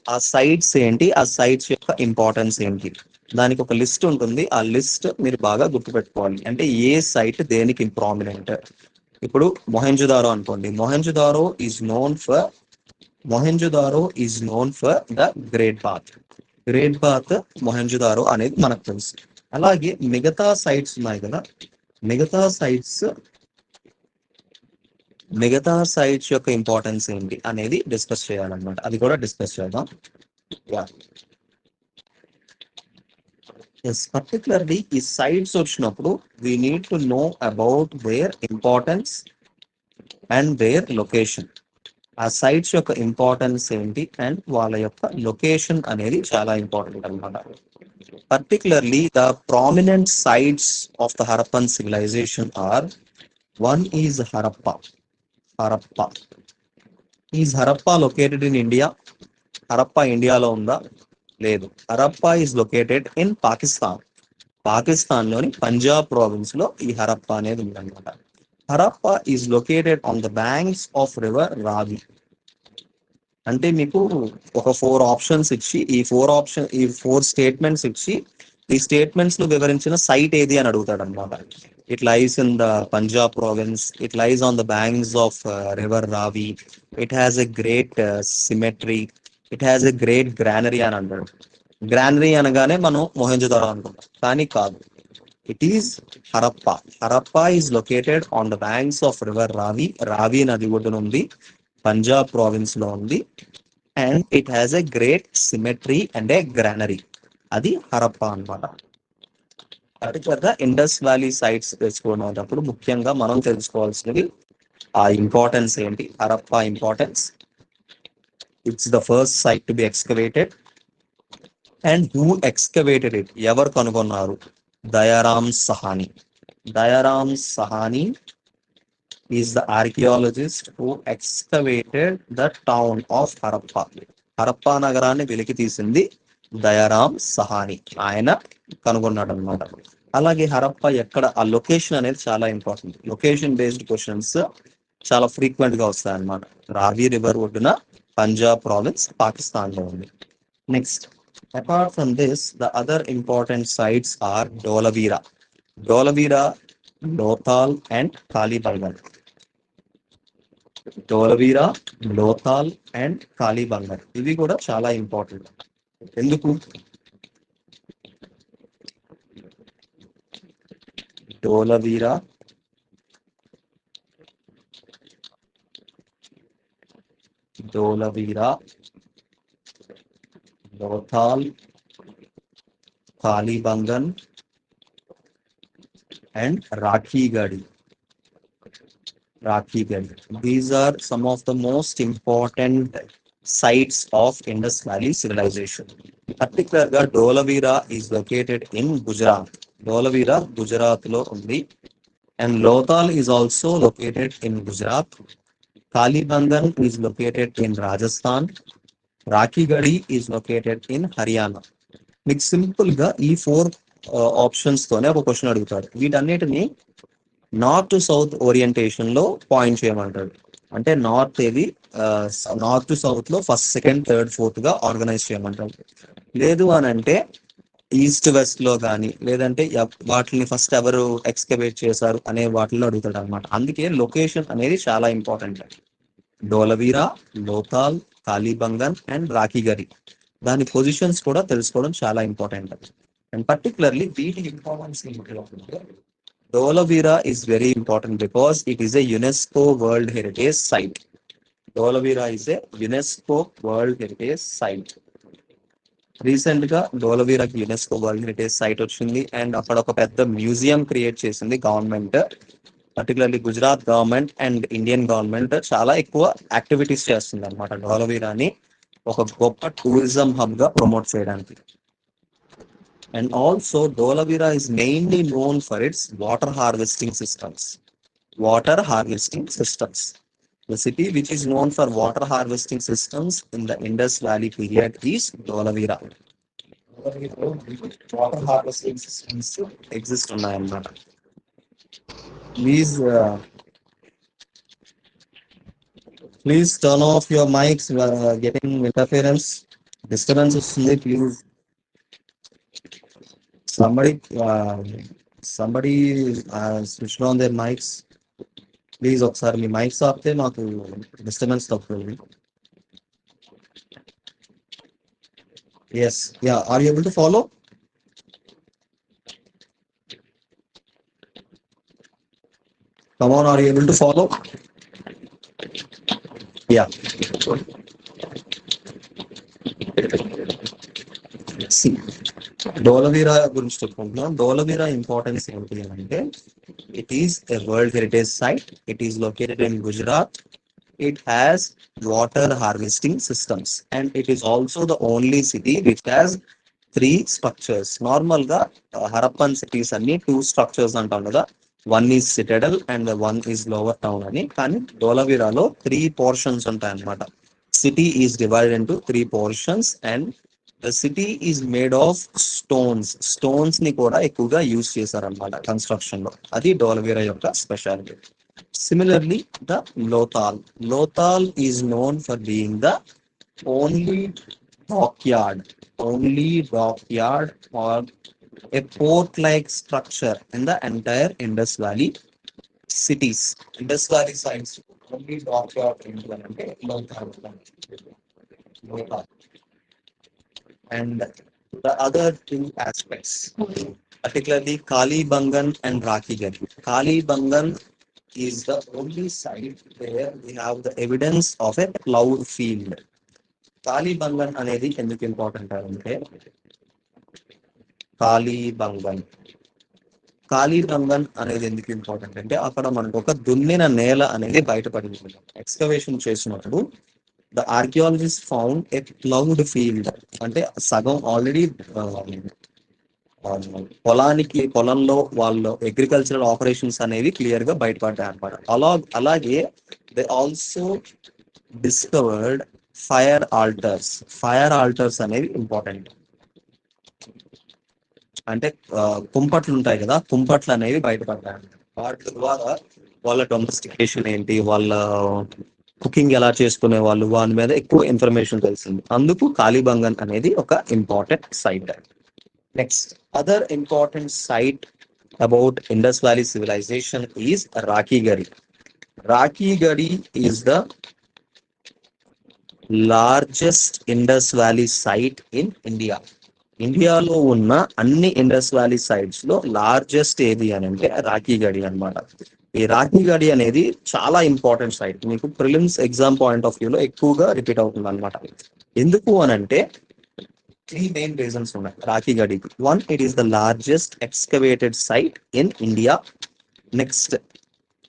ఆ సైట్స్ ఏంటి, ఆ సైట్స్ యొక్క ఇంపార్టెన్స్ ఏంటి, దానికి ఒక లిస్ట్ ఉంటుంది. ఆ లిస్ట్ మీరు బాగా గుర్తుపెట్టుకోవాలి. అంటే ఏ సైట్ దేనికి ప్రామినెంట్. ఇప్పుడు మొహెంజోదారో అనుకోండి, Mohenjo-daro is known for the great bath. Mohenjo-daro అనేది మనకు తెలుసు. అలాగే మిగతా సైట్స్ ఉన్నాయి కదా, మిగతా సైట్స్ యొక్క ఇంపార్టెన్స్ ఏంటి అనేది డిస్కస్ చేయాలన్నమాట. అది కూడా డిస్కస్ చేద్దాం. పర్టికులర్లీ ఈ సైట్స్ వచ్చినప్పుడు we need to know about their importance and their location. ఆ సైట్స్ యొక్క ఇంపార్టెన్స్ ఏంటి అండ్ వాళ్ళ యొక్క లొకేషన్ అనేది చాలా ఇంపార్టెంట్ అన్నమాట. Particularly the prominent sites of the Harappan civilization are, one is Harappa. Is Harappa located in India? Harappa ఇండియాలో ఉందా? లేదు. Harappa is located in Pakistan లోని పంజాబ్ ప్రావిన్స్ లో ఈ హరప్పా అనేది ఉందన్నమాట. Harappa is located on the banks of river రావి. అంటే మీకు ఒక 4 ఆప్షన్స్ ఇచ్చి ఈ 4 స్టేట్మెంట్స్ ఇచ్చి ఈ స్టేట్మెంట్స్ లో వివరించిన సైట్ ఏది అని అడుగుతాడు అనమాట. It lies in the Punjab province, it lies on the banks of river Ravi, it has a great cemetery, it has a great granary అని అంటాడు. గ్రానరీ అనగానే మనం మొహెంజోదారో అనుకుంటాం, కానీ కాదు. It is Harappa. Harappa is located on the banks of river Ravi నది ఒడ్డున ఉంది, పంజాబ్ ప్రావిన్స్ లో ఉంది. And it has a great cemetery and a granary. అది హరప్పా అన్నమాట. పర్టికులర్గా ఇండస్ వ్యాలీ సైట్స్ తెలుసుకునేటప్పుడు ముఖ్యంగా మనం తెలుసుకోవాల్సినవి ఆ ఇంపార్టెన్స్ ఏంటి. Harappa importance, it's the first sight to be excavated and who excavated it, ఎవరు కనుగొన్నారు? Dayaram Sahani is the archaeologist who excavated the town of Harappa. Harappa నగరాన్ని వెలికి తీసింది దయారాం సహాని ఆయన కనుగొన్నాడు అనమాట. అలాగే హరప్ప ఎక్కడ, ఆ లొకేషన్ అనేది చాలా ఇంపార్టెంట్. లొకేషన్ బేస్డ్ క్వశ్చన్స్ చాలా ఫ్రీక్వెంట్ గా వస్తాయి అన్నమాట. రావి రివర్ ఒడ్డున, పంజాబ్ ప్రావిన్స్, పాకిస్తాన్ లో ఉంది. Next, apart from this the other important sites are Dholavira, Dholavira, Lothal and Kalibangan. Dholavira, Lothal and Kalibangan ఇవి కూడా చాలా ఇంపార్టెంట్. ఎందుకు? Dholavira, Dholavira, Lothal, Kalibangan and Rakhigadi. These are some of the most important sites of Indus Valley civilization. Particularly, Dholavira is located in Gujarat. Dholavira, Gujarat lo undi. And Lothal is also located in Gujarat. Kalibangan is located in Rajasthan. Rakhigadi is located in Haryana. మీకు సింపుల్ గా ఈ 4 ఆప్షన్స్ తోనే ఒక క్వశ్చన్ అడుగుతారు. వీటన్నిటిని నార్త్ టు సౌత్ ఓరియంటేషన్ లో పాయింట్ చేయమంటాడు. అంటే నార్త్ ఏది, నార్త్ టు సౌత్ లో ఫస్ట్, సెకండ్, థర్డ్, ఫోర్త్ గా ఆర్గనైజ్ చేయమంటాడు. లేదు అని అంటే ఈస్ట్ వెస్ట్ లో కానీ, లేదంటే వాటిని ఫస్ట్ ఎవరు ఎక్స్కవేట్ చేశారు అనే వాటిలో అడుగుతాడు అనమాట. అందుకే లొకేషన్ అనేది చాలా ఇంపార్టెంట్. డోలవీరా, లోథాల్, కాళీబంగన్ అండ్ రాఖీగరి, దాని పొజిషన్స్ కూడా తెలుసుకోవడం చాలా ఇంపార్టెంట్. అండ్ పర్టికులర్లీ వీటి ఇంపార్టెన్స్ ఏంటంటే, Dholavira is very important because it is a UNESCO World Heritage Site. Dholavira is a UNESCO World Heritage Site. Recent గా డోలవీరాకి యునెస్కో వరల్డ్ హెరిటేజ్ సైట్ వచ్చింది. అండ్ అక్కడ ఒక పెద్ద మ్యూజియం క్రియేట్ చేసింది government. Particularly Gujarat government and Indian government చాలా ఎక్కువ యాక్టివిటీస్ చేస్తుంది అనమాట డోలవీరాని ఒక గొప్ప టూరిజం హబ్ గా ప్రమోట్ చేయడానికి. And also Dholavira is mainly known for its water harvesting systems. The city which is known for water harvesting systems in the Indus Valley period is Dholavira. Water harvesting systems exist ఉన్నాయన్నమాట. Please turn off your mics. We are getting interference. Disturbance వస్తుంది. Please somebody switch on their mics. Please ఒకసారి మీ మైక్స్ ఆపితే మాకు డిస్టర్బెన్స్ తప్పుతుంది. Yes, yeah, are you able to follow? Come on, are you able to follow? Yeah. See, Dholavira గురించి చెప్పుకుంటున్నాం. డోలవీరా ఇంపార్టెన్స్ ఏంటి అంటే, it is a World Heritage Site. It is located in Gujarat. It has water harvesting systems and it is also the only city which has 3 structures. Normal ga Harappan cities anni 2 structures antam kada. One is citadel and one is lower town ani. Kani Dholavira lo 3 portions untayi annamata. City is divided into 3 portions and the city is made of stones ni kuda ఎక్కువగా యూస్ చేశారన్నమాట కన్స్ట్రక్షన్ లో. అది డోలవీరా యొక్క speciality. Similarly, the Lothal is known for being the only dockyard or a port-like structure in the entire Indus Valley cities. Indus Valley sites only dockyard అంటే Lothal. And the other 2 aspects, particularly Kalibangan and Rakhigari. Kalibangan is the only site where we have the evidence of a cloud field. Kalibangan అనేది ఎందుకు ఇంపార్టెంట్ అంటే, కాళీబంగన్ అనేది ఎందుకు ఇంపార్టెంట్ అంటే, అక్కడ మనకు ఒక దున్నిన నేల అనేది బయటపడింది. ఎక్స్కవేషన్ చేసినప్పుడు the archaeologists found a cloud field. అంటే సగం ఆల్రెడీ పొలంలో వాళ్ళు అగ్రికల్చరల్ ఆపరేషన్స్ అనేవి క్లియర్ గా బయటపడ్డాయి అనమాట. అలాగే they also discovered fire altars అనేవి ఇంపార్టెంట్. అంటే కుంపట్లు ఉంటాయి కదా, కుంపట్లు అనేవి బయటపడ్డాయి. వాటి ద్వారా వాళ్ళ డొమెస్టికేషన్ ఏంటి, వాళ్ళ కుకింగ్ ఎలా చేసుకునే వాళ్ళు, వాని మీద ఎక్కువ ఇన్ఫర్మేషన్ తెలిసింది. అందుకు కాళీబంగన్ అనేది ఒక important site. Next other important site about Indus valley civilization is Rakhigarhi. Rakhigarhi is the largest Indus valley site in India. ఇండియాలో ఉన్న అన్ని ఇండస్ వ్యాలీ సైట్స్ లో లార్జెస్ట్ ఏది అని అంటే రాఖీగడి అన్నమాట. ఈ రాఖీగడి అనేది చాలా ఇంపార్టెంట్ సైట్. మీకు ప్రిలిమ్స్ ఎగ్జామ్ పాయింట్ ఆఫ్ వ్యూలో ఎక్కువగా రిపీట్ అవుతుంది అనమాట. ఎందుకు అని అంటే 3 మెయిన్ రీజన్స్ ఉన్నాయి రాఖీగడికి. One, it is the largest excavated site in India. Next,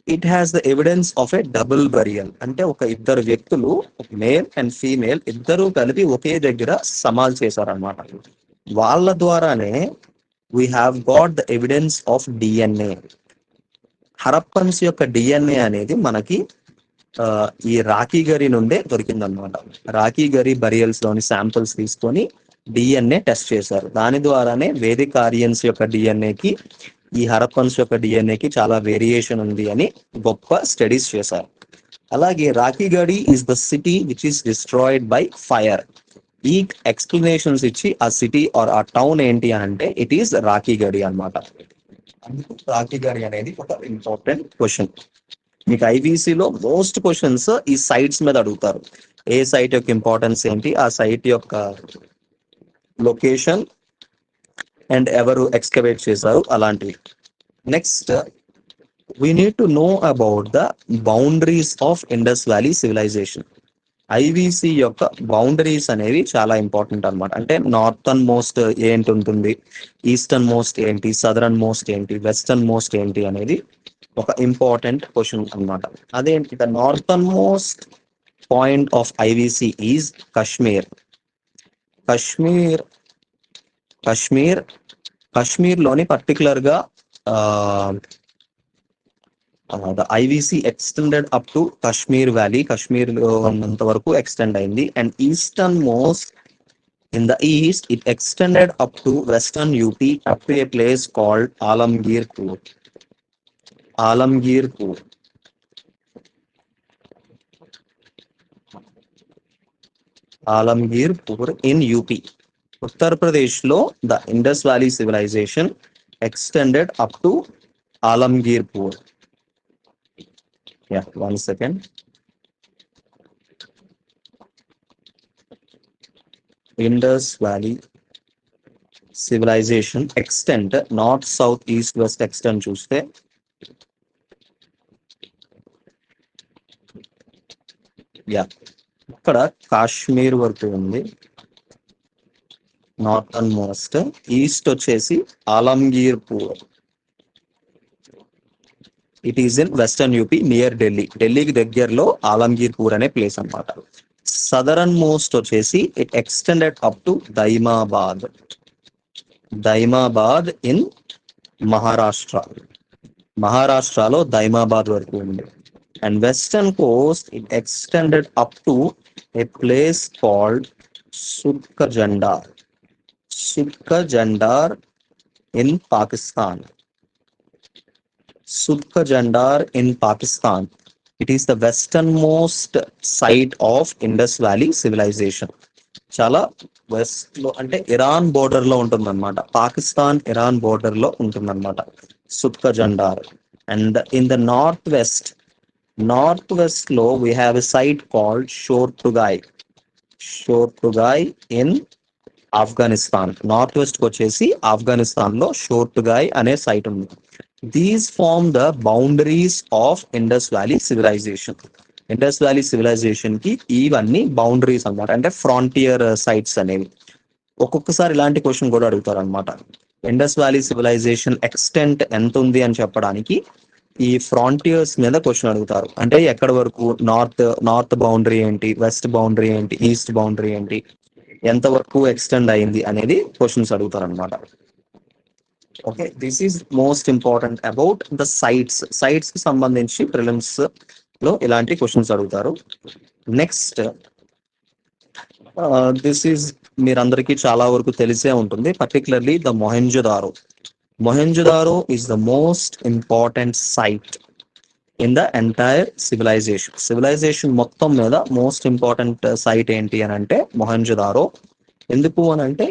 it has the evidence of a double burial. అంటే ఒక ఇద్దరు వ్యక్తులు, మేల్ అండ్ ఫీమేల్ ఇద్దరు కలిపి ఒకే దగ్గర సమాధి చేశారనమాట. వాళ్ళ ద్వారానే we have got the evidence of DNA. Harappans యొక్క డిఎన్ఏ అనేది మనకి ఈ రాఖీగరి నుండే దొరికిందనమాట. రాఖీగరి బరియల్స్ లోని శాంపుల్స్ తీసుకొని డిఎన్ఏ టెస్ట్ చేశారు. దాని ద్వారానే వేదిక్ ఆరియన్స్ యొక్క డిఎన్ఏకి ఈ హరప్పన్స్ యొక్క డిఎన్ఏకి చాలా వేరియేషన్ ఉంది అని గొప్ప స్టడీస్ చేశారు. అలాగే Rakhigarhi is the city which is destroyed by fire. ఈ ఎక్స్ప్లెనేషన్స్ ఇచ్చి ఆ సిటీ ఆర్ ఆ టౌన్ ఏంటి అని అంటే ఇట్ ఈస్ రాఖీగడి అన్నమాట. అందుకు రాఖీగడి అనేది ఒక ఇంపార్టెంట్ క్వశ్చన్. మీకు ఐవీసీలో మోస్ట్ క్వశ్చన్స్ ఈ సైట్స్ మీద అడుగుతారు. ఏ సైట్ యొక్క ఇంపార్టెన్స్ ఏంటి, ఆ సైట్ యొక్క లొకేషన్ అండ్ ఎవరు ఎక్స్కవేట్ చేశారు, అలాంటివి. Next, we need to know about the boundaries of Indus valley civilization. IVC యొక్క బౌండరీస్ అనేవి చాలా ఇంపార్టెంట్ అనమాట. అంటే నార్థన్ మోస్ట్ ఏంటి ఉంటుంది, ఈస్టర్న్ మోస్ట్ ఏంటి, సదరన్ మోస్ట్ ఏంటి, వెస్టర్న్ మోస్ట్ ఏంటి అనేది ఒక ఇంపార్టెంట్ క్వశ్చన్ అనమాట. అదేంటి, the northern most point of IVC is Kashmir. Kashmir Kashmir లోని పర్టికులర్ గా the IVC extended up to Kashmir Valley. Kashmir ఉన్నంత వరకు extend అయింది. And eastern most in the east, it extended up to western UP, up to a place called Alamgir Pur. Alamgir Pur. Alamgir Pur in UP. Uttar Pradesh lo the Indus Valley civilization extended up to Alamgir Pur. Yeah, 1 second. Indus Valley civilization extent north, south, east, west extent చూస్తే ఇక్కడ కాశ్మీర్ వరకు ఉంది నార్థన్ మోస్ట్. ఈస్ట్ వచ్చేసి Alamgirpur. It is in western UP near Delhi. ఢిల్లీకి దగ్గరలో ఆలంగీర్ పూర్ అనే ప్లేస్ అన్నమాట. సదరన్ మోస్ట్ వచ్చేసి it extended up to Daimabad. Daimabad in Maharashtra. మహారాష్ట్రలో దైమాబాద్ వరకు ఉంది. And western coast it extended up to a place called Sutkagendor. Sutkagendor in Pakistan. Sutkajandar in Pakistan. It is the westernmost site of Indus Valley civilization. చాలా వెస్ట్ లో అంటే ఇరాన్ బోర్డర్ లో ఉంటుంది అనమాట. పాకిస్తాన్ ఇరాన్ బోర్డర్ లో ఉంటుంది అనమాట Sutkagendor. And in the north west లో we have a site called Shortugai. Shortugai in Afghanistan. North west కి వచ్చేసి ఆఫ్ఘనిస్తాన్ లో షోర్టుగాయ్ అనే సైట్ ఉంది. These form the boundaries of Indus Valley civilization. Indus Valley civilization కి ఇవన్నీ బౌండరీస్ అన్నమాట. అంటే ఫ్రాంటియర్ సైట్స్ అనేవి. ఒక్కొక్కసారి ఇలాంటి క్వశ్చన్ కూడా అడుగుతారు అనమాట. ఇండస్ వ్యాలీ సివిలైజేషన్ ఎక్స్టెంట్ ఎంత ఉంది అని చెప్పడానికి ఈ ఫ్రాంటియర్స్ మీద క్వశ్చన్ అడుగుతారు. అంటే ఎక్కడ వరకు, నార్త్ బౌండరీ ఏంటి, వెస్ట్ బౌండరీ ఏంటి, ఈస్ట్ బౌండరీ ఏంటి, ఎంత వరకు ఎక్స్టెండ్ అయింది అనేది క్వశ్చన్స్ అడుగుతారు అనమాట. Okay, this is most important about the sites కి సంబంధించి ప్రిలిమ్స్ లో ఇలాంటి క్వశ్చన్స్ అడుగుతారు. నెక్స్ట్, దిస్ ఈజ్ మీరందరికీ చాలా వరకు తెలిసే ఉంటుంది, particularly the Mohenjo-daro. Mohenjo-daro is the most important site in the entire civilization మొత్తం మీద మోస్ట్ ఇంపార్టెంట్ సైట్ ఏంటి అని అంటే మొహెంజోదారో. ఎందుకు అని అంటే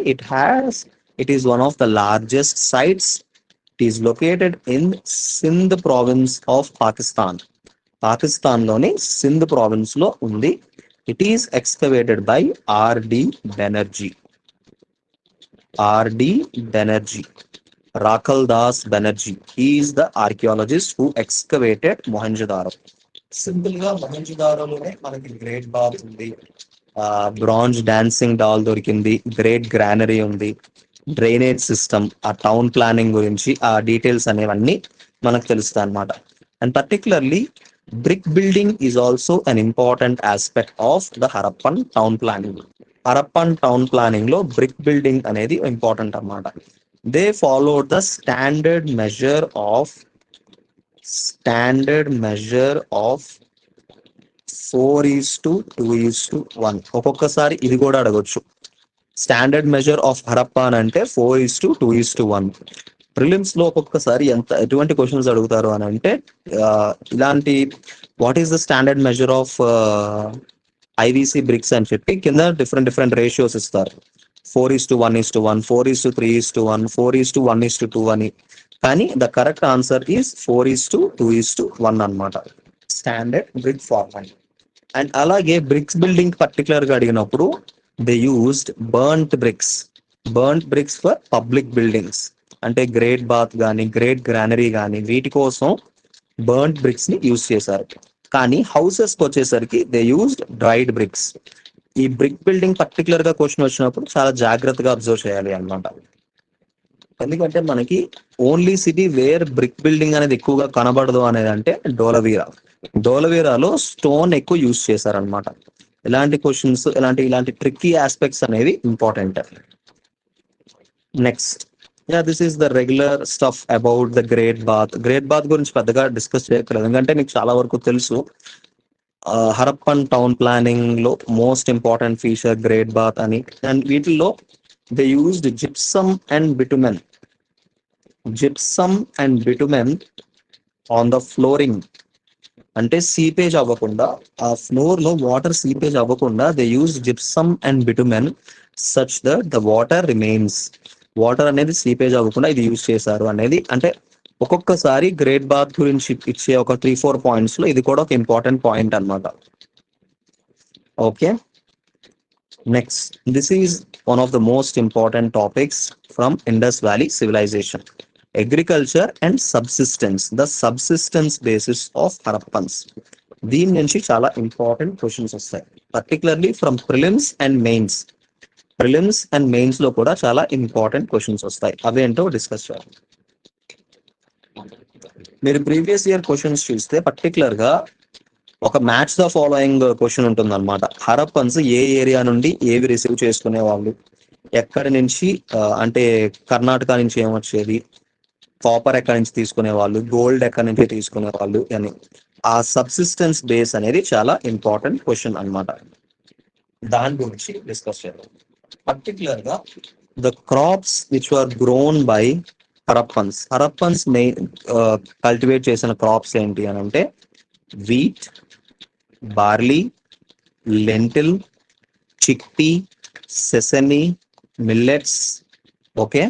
it is one of the largest sites. It is located in Sindh province of Pakistan లోని సింధ్ ప్రావిన్స్ లో ఉంది. It is excavated by RD Banerjee. RD Banerjee, Rakhal Das Banerjee. He is the archaeologist who excavated Mohenjo-daro. Simple గా మొహెంజోదారోలోనే మనకి గ్రేట్ బాత్ ఉంది, బ్రాంజ్ డాన్సింగ్ డాల్ దొరికింది, గ్రేట్ గ్రానరీ ఉంది, డ్రైనేజ్ సిస్టమ్, ఆ టౌన్ ప్లానింగ్ గురించి ఆ డీటెయిల్స్ అనేవన్నీ మనకు తెలుస్తాయి అన్నమాట. And particularly brick building is also an important aspect of the Harappan town planning. Harappan town planning లో బ్రిక్ బిల్డింగ్ అనేది ఇంపార్టెంట్ అన్నమాట. They followed the standard measure of 4:2:1. ఒక్కొక్కసారి ఇది కూడా అడగొచ్చు. స్టాండర్డ్ మెజర్ ఆఫ్ హరప్పా అని అంటే 4:2:1. ప్రిలిమ్స్ లో ఒక్కొక్కసారి ఎటువంటి క్వశ్చన్స్ అడుగుతారు అని అంటే ఇలాంటి what is the standard measure of IVC bricks అని చెప్పి కింద డిఫరెంట్ రేషియోస్ ఇస్తారు. 4:1:1, 4:3:1, 4:1:2 అని. కానీ ద కరెక్ట్ ఆన్సర్ ఈస్ 4:2:1 అన్నమాట, స్టాండర్డ్ బ్రిక్ ఫార్మాట్. అండ్ అలాగే బ్రిక్స్ బిల్డింగ్ పర్టికులర్ గా అడిగినప్పుడు they used burnt bricks for public buildings. అంటే గ్రేట్ బాత్ కానీ గ్రేట్ గ్రానరీ కానీ వీటి కోసం బర్న్ట్ బ్రిక్స్ ని యూజ్ చేశారు. కానీ హౌసెస్ కి వచ్చేసరికి దే యూస్డ్ డ్రైడ్ బ్రిక్స్. ఈ బ్రిక్ బిల్డింగ్ పర్టికులర్ గా క్వశ్చన్ వచ్చినప్పుడు చాలా జాగ్రత్తగా అబ్జర్వ్ చేయాలి అన్నమాట. ఎందుకంటే మనకి only city wear brick building అనేది ఎక్కువగా కనబడదు అనేది అంటే డోలవీరాలో స్టోన్ ఎక్కువ యూజ్ చేశారనమాట. ఇలాంటి క్వశ్చన్స్ ఇలాంటి ట్రిక్కీ ఆస్పెక్ట్స్ అనేవి important. Next, this is the regular stuff about the great bath గురించి పెద్దగా డిస్కస్ చేయట్లేదు, ఎందుకంటే మీకు చాలా వరకు తెలుసు. హరప్పన్ టౌన్ ప్లానింగ్ లో most important feature great bath అని. అండ్ వీటిల్లో they used gypsum and bitumen on the flooring. అంటే సీపేజ్ అవ్వకుండా, ఆ ఫ్లోర్ లో వాటర్ సీపేజ్ అవ్వకుండా they use gypsum and bitumen such that the water remains. Water అనేది సీపేజ్ అవ్వకుండా ఇది యూజ్ చేశారు అనేది. అంటే ఒక్కొక్కసారి గ్రేట్ బాత్ గురించి ఇచ్చే ఒక 3-4 పాయింట్స్ లో ఇది కూడా ఒక ఇంపార్టెంట్ పాయింట్ అన్నమాట. Okay, next, this is one of the most important topics from Indus valley civilization, agriculture and subsistence, the subsistence basis of Harappans. దీని నుంచి చాలా ఇంపార్టెంట్ క్వశ్చన్స్ వస్తాయి, particularly from prelims and mains లో కూడా చాలా ఇంపార్టెంట్ క్వశ్చన్స్ వస్తాయి. అవేంటో డిస్కస్ చేయాలి. మీరు ప్రీవియస్ ఇయర్ క్వశ్చన్స్ చూస్తే పర్టికులర్ గా ఒక మ్యాచ్ ద ఫాలోయింగ్ క్వశ్చన్ ఉంటుంది అనమాట. హరప్పన్స్ ఏ ఏరియా నుండి ఏవి రిసీవ్ చేసుకునే వాళ్ళు, ఎక్కడి నుంచి, అంటే కర్ణాటక నుంచి ఏమొచ్చేది, కాపర్ ఎక్కడి నుంచి తీసుకునే వాళ్ళు, గోల్డ్ ఎక్కడి నుంచి తీసుకునే వాళ్ళు అని. ఆ సబ్సిస్టెన్స్ బేస్ అనేది చాలా ఇంపార్టెంట్ క్వశ్చన్ అన్నమాట. దాని గురించి డిస్కస్ చేద్దాం. పర్టికులర్ గా the crops which were grown by Harappans main cultivate చేసిన క్రాప్స్ ఏంటి అని అంటే wheat, barley, lentil, chickpea, sesame, millets. Okay,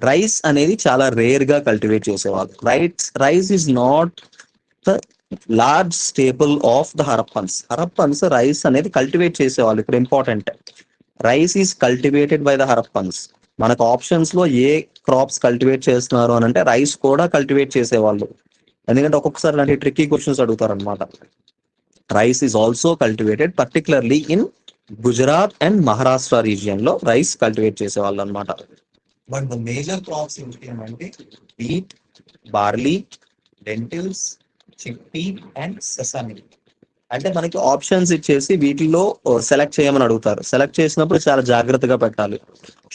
rice అనేది చాలా రేర్ గా కల్టివేట్ చేసేవాళ్ళు. Rice is not the large staple of the Harappans rice అనేది కల్టివేట్ చేసేవాళ్ళు. ఇక్కడ important, rice is cultivated by the Harappans. మనకు ఆప్షన్స్ లో ఏ క్రాప్స్ కల్టివేట్ చేస్తున్నారు అని అంటే రైస్ కూడా కల్టివేట్ చేసేవాళ్ళు. ఎందుకంటే ఒక్కొక్కసారి ఇలాంటి ట్రిక్కీ క్వశ్చన్స్ అడుగుతారు అనమాట. Rice is also cultivated particularly in Gujarat and Maharashtra region లో రైస్ కల్టివేట్ చేసేవాళ్ళు అనమాట. బట్ ద మేజర్ క్రాప్స్ ఏంటంటే wheat, barley, lintels, chickpea and sesame. అంటే మనకి ఆప్షన్స్ ఇచ్చేసి వీటిలో సెలెక్ట్ చేయమని అడుగుతారు. సెలెక్ట్ చేసినప్పుడు చాలా జాగ్రత్తగా పెట్టాలి.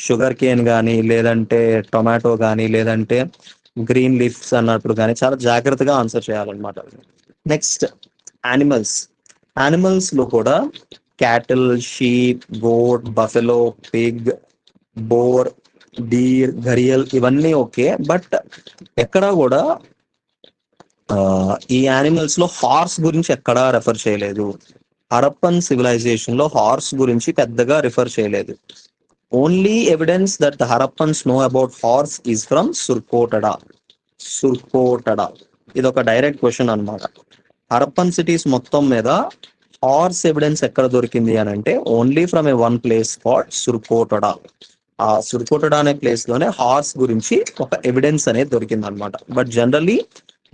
షుగర్ కేన్ కానీ, లేదంటే టొమాటో కానీ, లేదంటే గ్రీన్ లీఫ్స్ అన్నప్పుడు కానీ చాలా జాగ్రత్తగా ఆన్సర్ చేయాలన్నమాట. నెక్స్ట్, యానిమల్స్ లో కూడా cattle, sheep, goat, buffalo, pig, boar, deer, gharial okay ఓకే. బట్ ఎక్కడా కూడా ఈ యానిమల్స్ లో హార్స్ గురించి ఎక్కడా రెఫర్ చేయలేదు. హరప్పన్ సివిలైజేషన్ లో హార్స్ గురించి పెద్దగా రిఫర్ చేయలేదు. Only evidence that the Harappans know about horse is from Surkotada. Surkotada ఇది ఒక డైరెక్ట్ క్వశ్చన్ అన్నమాట. హరప్పన్ సిటీస్ మొత్తం మీద హార్స్ ఎవిడెన్స్ ఎక్కడ దొరికింది అని అంటే only from a one place called Surkotada. ఆ సుర్కోటడా అనే ప్లేస్ లోనే హార్స్ గురించి ఒక ఎవిడెన్స్ అనేది దొరికింది అనమాట. But generally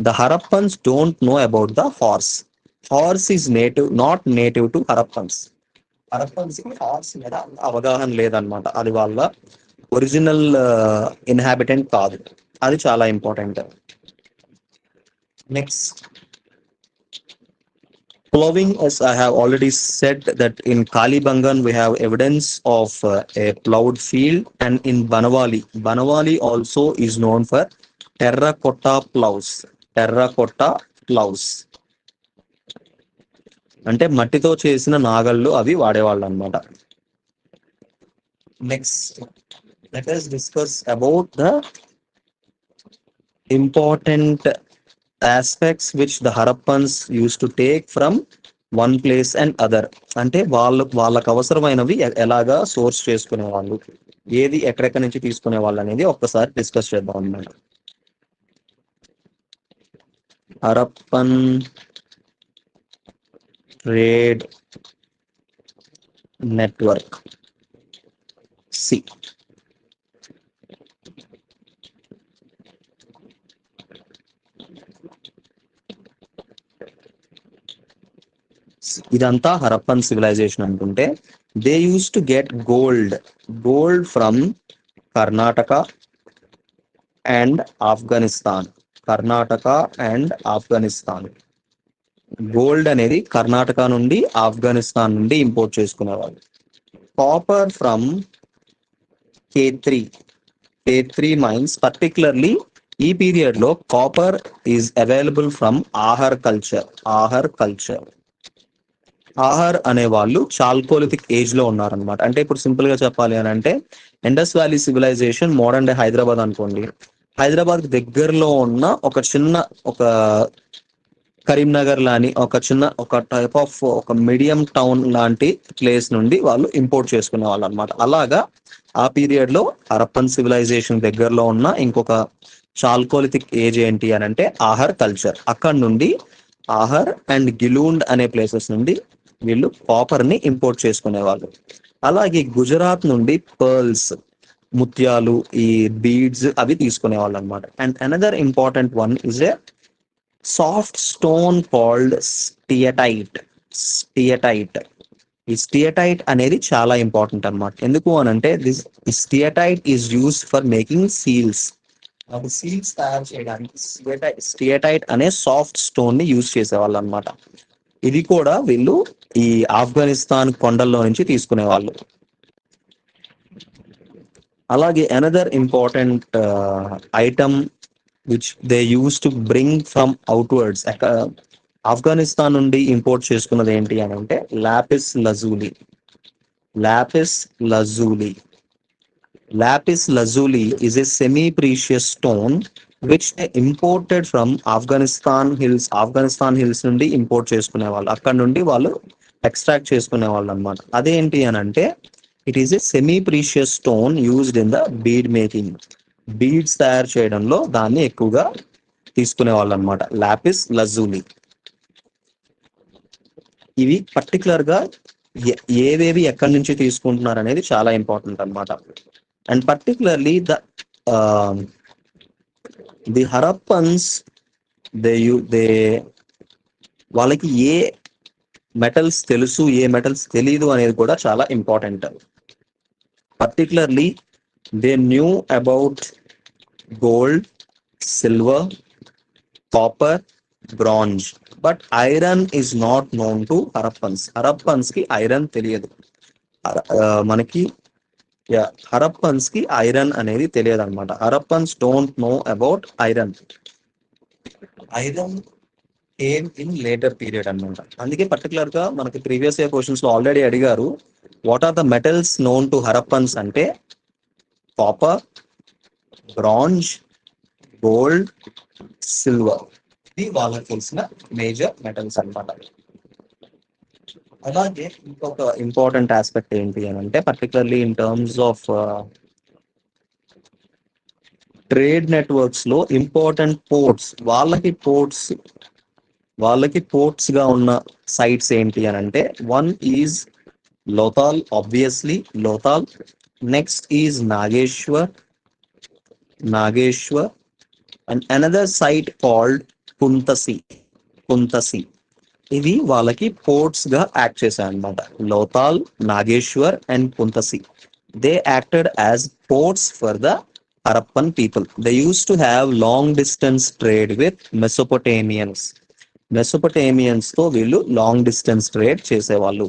the Harappans don't know about the horse. Horse is native, not native to Harappans. Harappans కి హార్స్ మీద అవగాహన లేదనమాట. అది వాళ్ళ ఒరిజినల్ ఇన్హాబిటెంట్ కాదు. అది చాలా important. Next, plowing, as I have already said that in Kalibangan we have evidence of a plowed field, and in Banawali also is known for terracotta plows. Terracotta plows అంటే మట్టితో చేసిన నాగళ్ళు అవి వాడేవాళ్ళు అనమాట. Next, let us discuss about the important aspects which the Harappans used to take from one place and other. అంటే వాళ్ళకు అవసరమైనవి ఎలాగా సోర్స్ చేసుకునే వాళ్ళు, ఏది ఎక్కడెక్కడి నుంచి తీసుకునే వాళ్ళు అనేది ఒక్కసారి డిస్కస్ చేద్దాం అన్నమాట. Harappan trade network. సి ఇదంతా హరప్పన్ సివిలైజేషన్ అనుకుంటే they use to get gold from Karnataka and Afghanistan. Karnataka and Afghanistan. Gold అనేది కర్ణాటక నుండి ఆఫ్ఘనిస్తాన్ నుండి ఇంపోర్ట్ చేసుకునేవాళ్ళు. Copper from K3 mines. Particularly ఈ పీరియడ్ లో copper is available from Ahar culture. Ahar అనే వాళ్ళు చాల్కోలిథిక్ ఏజ్ లో ఉన్నారనమాట. అంటే ఇప్పుడు సింపుల్ గా చెప్పాలి అని అంటే Indus valley civilization modern day Hyderabad అనుకోండి. హైదరాబాద్ దగ్గరలో ఉన్న ఒక కరీంనగర్ లాని ఒక టైప్ ఆఫ్ ఒక మీడియం టౌన్ లాంటి ప్లేస్ నుండి వాళ్ళు ఇంపోర్ట్ చేసుకునే వాళ్ళు అనమాట. అలాగా ఆ పీరియడ్ లో హరప్పన్ సివిలైజేషన్ దగ్గరలో ఉన్న ఇంకొక చాల్కోలిథిక్ ఏజ్ ఏంటి అని అంటే ఆహర్ కల్చర్. అక్కడ నుండి ఆహర్ అండ్ గిలూండ్ అనే ప్లేసెస్ నుండి వీళ్ళు కాపర్ ని ఇంపోర్ట్ చేసుకునేవాళ్ళు. అలాగే గుజరాత్ నుండి పర్ల్స్, ముత్యాలు, ఈ బీడ్స్ అవి తీసుకునేవాళ్ళు అనమాట. And another important one is a soft stone called steatite. ఈ స్టియటైట్ అనేది చాలా ఇంపార్టెంట్ అనమాట. ఎందుకు అని అంటే this steatite is used for making seals. Seals తయారు చేయడానికి స్టియటైట్ అనే సాఫ్ట్ స్టోన్ ని యూజ్ చేసేవాళ్ళు అనమాట. ఇది కూడా వీళ్ళు ఈ ఆఫ్ఘనిస్తాన్ కొండల్లో నుంచి తీసుకునేవాళ్ళు. అలాగే another important item which they use to bring from outwards, Afghanistan నుండి ఇంపోర్ట్ చేసుకున్నది ఏంటి అని అంటే lapis లజూలి. Lapis లజూలి is a semi-precious stone which they imported from Afghanistan hills నుండి ఇంపోర్ట్ చేసుకునే వాళ్ళు. అక్కడ నుండి వాళ్ళు ఎక్స్ట్రాక్ట్ చేసుకునే వాళ్ళు అనమాట. అదేంటి అని అంటే it is a semi precious stone used in the bead making. Beads తయారు చేయడంలో దాన్ని ఎక్కువగా తీసుకునే వాళ్ళు అనమాట, లాపిస్ లజూలి. ఇవి పర్టికులర్ గా ఏవేవి ఎక్కడి నుంచి తీసుకుంటున్నారు అనేది చాలా ఇంపార్టెంట్ అనమాట. అండ్ పర్టికులర్లీ ది హరప్పన్స్ వాళ్ళకి ఏ మెటల్స్ తెలుసు, ఏ మెటల్స్ తెలీదు అనేది కూడా చాలా important. Particularly they knew about gold, silver, copper, bronze, but iron is not known to Harappans కి ఐరన్ తెలియదు. మనకి హరప్పన్స్ కి ఐరన్ అనేది తెలియదు అనమాట. Harappans don't know about iron. Came in later period అనమాట. అందుకే పర్టికులర్ గా మనకి ప్రీవియస్ ఇయర్ క్వశ్చన్స్ లో ఆల్రెడీ అడిగారు, what are the metals known to Harappans అంటే కాపర్, బ్రాంజ్, గోల్డ్, సిల్వర్. ఇది వాళ్ళకి తెలిసిన మేజర్ మెటల్స్ అన్నమాట. అలాగే ఇంకొక ఇంపార్టెంట్ ఆస్పెక్ట్ ఏంటి అని అంటే particularly in terms of trade networks లో ఇంపార్టెంట్ పోర్ట్స్, వాళ్ళకి పోర్ట్స్ గా ఉన్న సైట్స్ ఏంటి అని అంటే one is Lothal, obviously Lothal. Next is Nageshwar and another site called Kuntasi. Kuntasi ఇవి వాళ్ళకి పోర్ట్స్ గా యాక్ట్ చేశాయి అనమాట. Lothal, Nageshwar and Kuntasi, they acted as ports for the Harappan people. They use to have long distance trade with Mesopotamians తో వీళ్ళు లాంగ్ డిస్టెన్స్ ట్రేడ్ చేసేవాళ్ళు.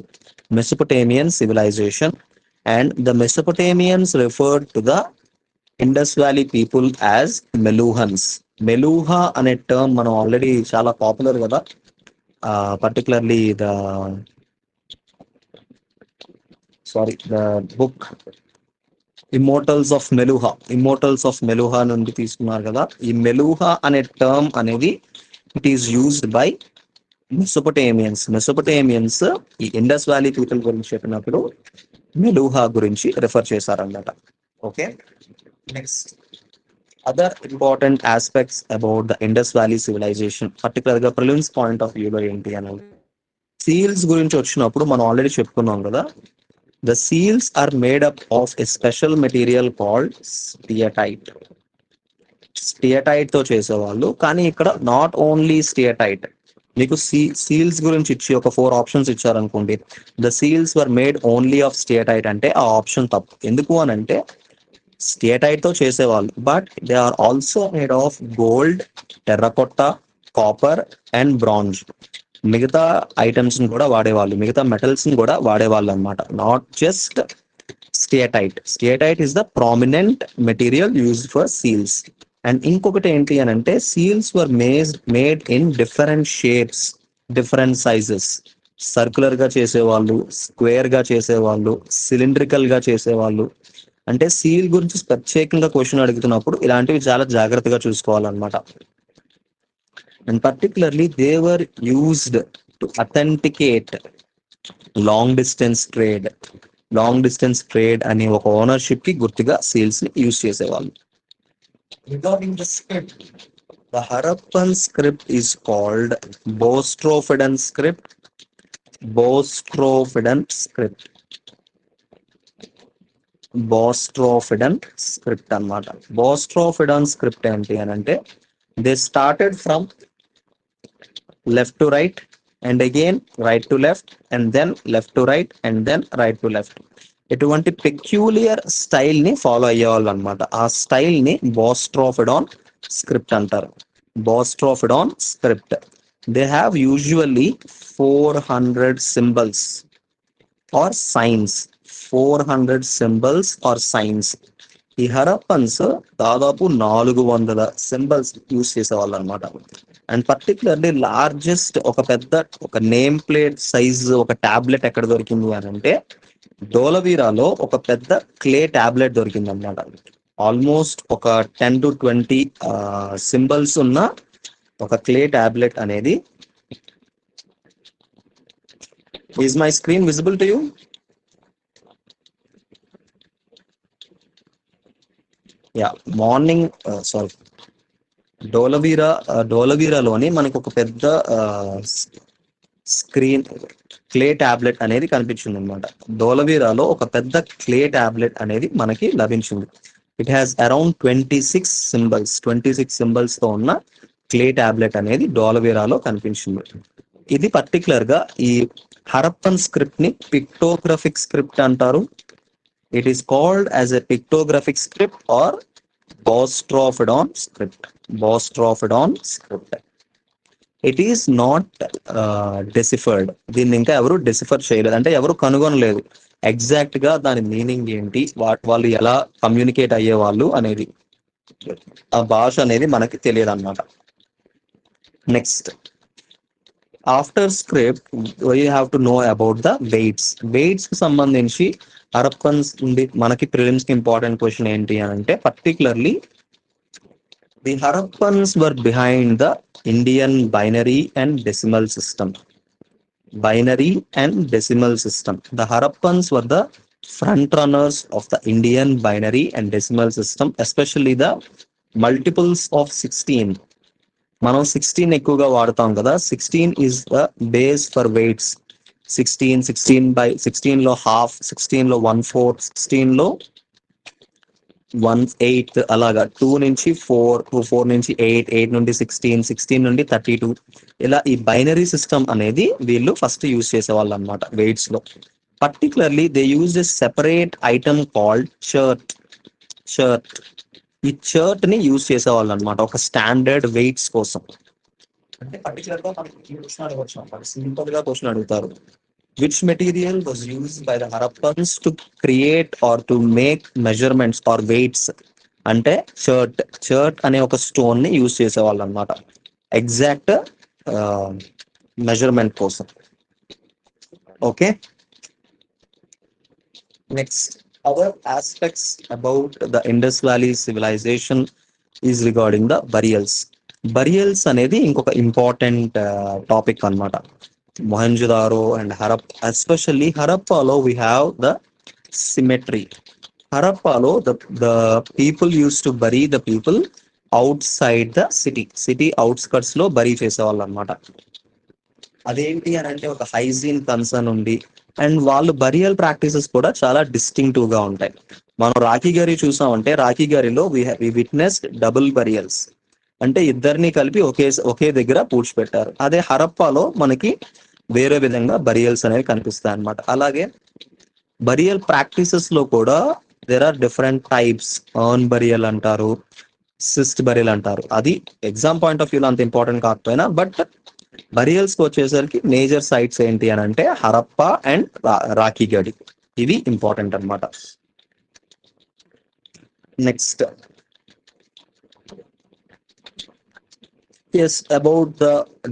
మెసోపొటేమియన్ civilisation and the Mesopotamians referred to the Indus valley people as Meluhhans. Meluhha అనే టర్మ్ మనం ఆల్రెడీ చాలా పాపులర్ కదా, particularly the book immortals of Meluha నుండి తీసుకున్నారు కదా. ఈ మెలూహా అనే టర్మ్ అనేది ఇట్ ఈస్ యూజ్డ్ బై మెసోపొటేమియన్స్ ఈ ఇండస్ వ్యాలీ పీపుల్ గురించి చెప్పినప్పుడు మెలూహా గురించి రిఫర్ చేశారన్నమాట. Okay, next other important aspects about the Indus valley civilization particular గా ప్రిలిమ్స్ పాయింట్ ఆఫ్ వ్యూలో ఏంటి అని సీల్స్ గురించి వచ్చినప్పుడు మనం ఆల్రెడీ చెప్పుకున్నాం కదా. The seals are made up of a special material called steatite. Steatite తో చేసేవాళ్ళు, కానీ ఇక్కడ నాట్ ఓన్లీ స్టియటైట్. మీకు సీల్స్ గురించి ఇచ్చి ఒక 4 ఆప్షన్స్ ఇచ్చారనుకోండి, the seals were made only of steatite అంటే ఆ ఆప్షన్ తప్పు. ఎందుకు అని అంటే స్టియటైట్ తో చేసేవాళ్ళు, but they are also made of gold, terracotta, copper and bronze. మిగతా ఐటమ్స్ ని కూడా వాడేవాళ్ళు, మిగతా మెటల్స్ ని కూడా వాడేవాళ్ళు అనమాట, not just steatite is the prominent material used for seals. And ఇంకొకటి ఏంటి అని అంటే seals were made in different shapes, different sizes. Circular గా చేసేవాళ్ళు, స్క్వేర్ గా చేసేవాళ్ళు, సిలిండ్రికల్ గా చేసేవాళ్ళు. అంటే సీల్ గురించి ప్రత్యేకంగా క్వశ్చన్ అడుగుతున్నప్పుడు ఇలాంటివి చాలా జాగ్రత్తగా చూసుకోవాలన్నమాట. And particularly they were used to authenticate long distance trade అనే ఒక ఓనర్షిప్ కి గుర్తుగా సీల్స్ ని యూజ్ చేసేవాళ్ళు. Regarding the script, the Harappan script is called boustrophedon script. అన్నమాట. బోస్ట్రోఫిడన్ స్క్రిప్ట్ ఏంటి అని అంటే they started from left to right and again right to left and then left to right and then right to left. ఇటువంటి పెక్యూలియర్ స్టైల్ ని ఫాలో అయ్యేవాళ్ళు అనమాట. ఆ స్టైల్ ని బోస్ట్రోఫిడాన్ స్క్రిప్ట్ అంటారు. They have usually 400 symbols or signs. 400 symbols or signs. ఈ హరప్పన్స్ దాదాపు 400 సింబల్స్ యూజ్ చేసేవాళ్ళు అనమాట. అండ్ పర్టికులర్లీ లార్జెస్ట్ ఒక నేమ్ ప్లేట్ సైజ్ ఒక టాబ్లెట్ ఎక్కడ దొరికింది అని అంటే డోలవీరాలో ఒక పెద్ద క్లే టాబ్లెట్ దొరికింది అనమాట. ఆల్మోస్ట్ ఒక 10 to 20 సింబల్స్ ఉన్న ఒక క్లే టాబ్లెట్ అనేది. Is my screen visible to you? Yeah, morning డోలవీరాలోని మనకు ఒక పెద్ద స్క్రీన్ క్లే టాబ్లెట్ అనేది కనిపించింది అనమాట. డోలవీరాలో ఒక పెద్ద క్లే టాబ్లెట్ అనేది మనకి లభించింది. ఇట్ హ్యాస్ అరౌండ్ 26 సింబల్స్ తో ఉన్న క్లే టాబ్లెట్ అనేది డోలవీరాలో కనిపించింది. ఇది పర్టికులర్ గా ఈ హరప్పన్ స్క్రిప్ట్ ని పిక్టోగ్రఫిక్ స్క్రిప్ట్ అంటారు. It is called as a pictographic script or Bostrophodon script. It is not deciphered. దీన్ని ఇంకా ఎవరు డెసిఫర్ చేయలేదు, అంటే ఎవరు కనుగొనలేదు ఎగ్జాక్ట్ గా దాని మీనింగ్ ఏంటి, వాళ్ళు ఎలా కమ్యూనికేట్ అయ్యేవాళ్ళు అనేది, ఆ భాష అనేది మనకి తెలియదు అన్నమాట. Next, after script we have to know about the weights కి సంబంధించి హరప్పన్స్ ఉంది మనకి ప్రిలిమ్స్ కి ఇంపార్టెంట్ క్వశ్చన్ ఏంటి అని అంటే particularly the Harappans were behind the Indian binary and decimal system. Binary and decimal system. The Harappans were the front runners of the Indian binary and decimal system, especially the multiples of 16. మనం 16 ఎక్కువగా వాడతాం కదా. 16 is the base for weights. 16 లో హాఫ్, 16 లో 1/4, 16 లో 1/8 అలాగా 2 నుంచి 4, 4 నుంచి 8, 8 నుండి 16, 16 నుండి 32 ఇలా ఈ బైనరీ సిస్టమ్ అనేది వీళ్ళు ఫస్ట్ యూజ్ చేసేవాళ్ళు అనమాట వెయిట్స్ లో. Particularly they use a separate item called shirt. ఈ షర్ట్ ని యూజ్ చేసేవాళ్ళు అనమాట ఒక స్టాండర్డ్ వెయిట్స్ కోసం. అంటే పర్టికులర్ గా మనకి క్వశ్చన్ అడగవచ్చు అనమాట, సింపుల్ గా క్వశ్చన్ అడుగుతారు. Which material was used by the Harappans to create or to make measurements or weights? అంటే షర్ట్ అనే ఒక స్టోన్ ని యూజ్ చేసేవాళ్ళు అనమాట ఎగ్జాక్ట్ మెజర్మెంట్ కోసం. Okay, next other aspects about the Indus Valley civilization is regarding the burials అనేది ఇంకొక ఇంపార్టెంట్ టాపిక్ అన్నమాట. Mohenjo-daro and Harappa, especially Harappalo, we have the symmetry. Harappalo, the people used to bury the people outside the city outskirts లో బరీ చేసేవాళ్ళు అనమాట. అదేంటి అని అంటే ఒక హైజీన్ కన్సర్న్ ఉంది, అండ్ వాళ్ళు బరియల్ ప్రాక్టీసెస్ కూడా చాలా డిస్టింక్టివ్ గా ఉంటాయి. మనం రాఖీ గరి చూసామంటే రాఖీ గరిలో వి విట్నెస్డ్ డబుల్ బరియల్స్, అంటే ఇద్దరిని కలిపి ఒకే దగ్గర పూడ్చిపెట్టారు. అదే హరప్పాలో మనకి వేరే విధంగా బరియల్స్ అనేవి కనిపిస్తాయి అన్నమాట. అలాగే బరియల్ ప్రాక్టీసెస్ లో కూడా there are different types. Urn burial అంటారు, సిస్ట్ బరియల్ అంటారు. అది ఎగ్జామ్ పాయింట్ ఆఫ్ వ్యూలో అంత ఇంపార్టెంట్ కాకపోయినా, బట్ బరియల్స్ కి వచ్చేసరికి మేజర్ సైట్స్ ఏంటి అని అంటే హరప్ప అండ్ రాఖీగడి, ఇవి ఇంపార్టెంట్ అన్నమాట. Next about the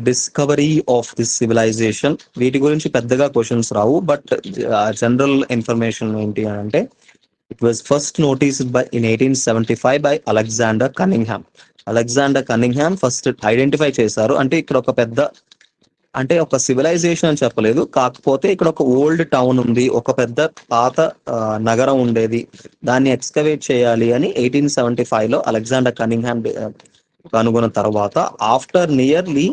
discovery of this civilization. వీటి గురించి పెద్దగా క్వశ్చన్స్ రావు, బట్ జనరల్ ఇన్ఫర్మేషన్ ఏంటి అని అంటే it was first noticed in 1875 by Alexander Cunningham first identify చేశారు. అంటే ఇక్కడ ఒక పెద్ద, అంటే ఒక సివిలైజేషన్ అని చెప్పలేదు, కాకపోతే ఇక్కడ ఒక ఓల్డ్ టౌన్ ఉంది, ఒక పెద్ద పాత నగరం ఉండేది, దాన్ని ఎక్స్కవేట్ చేయాలి అని 1875 లో అలెగ్జాండర్ కనింగ్హామ్ కనుగొన్న తర్వాత after nearly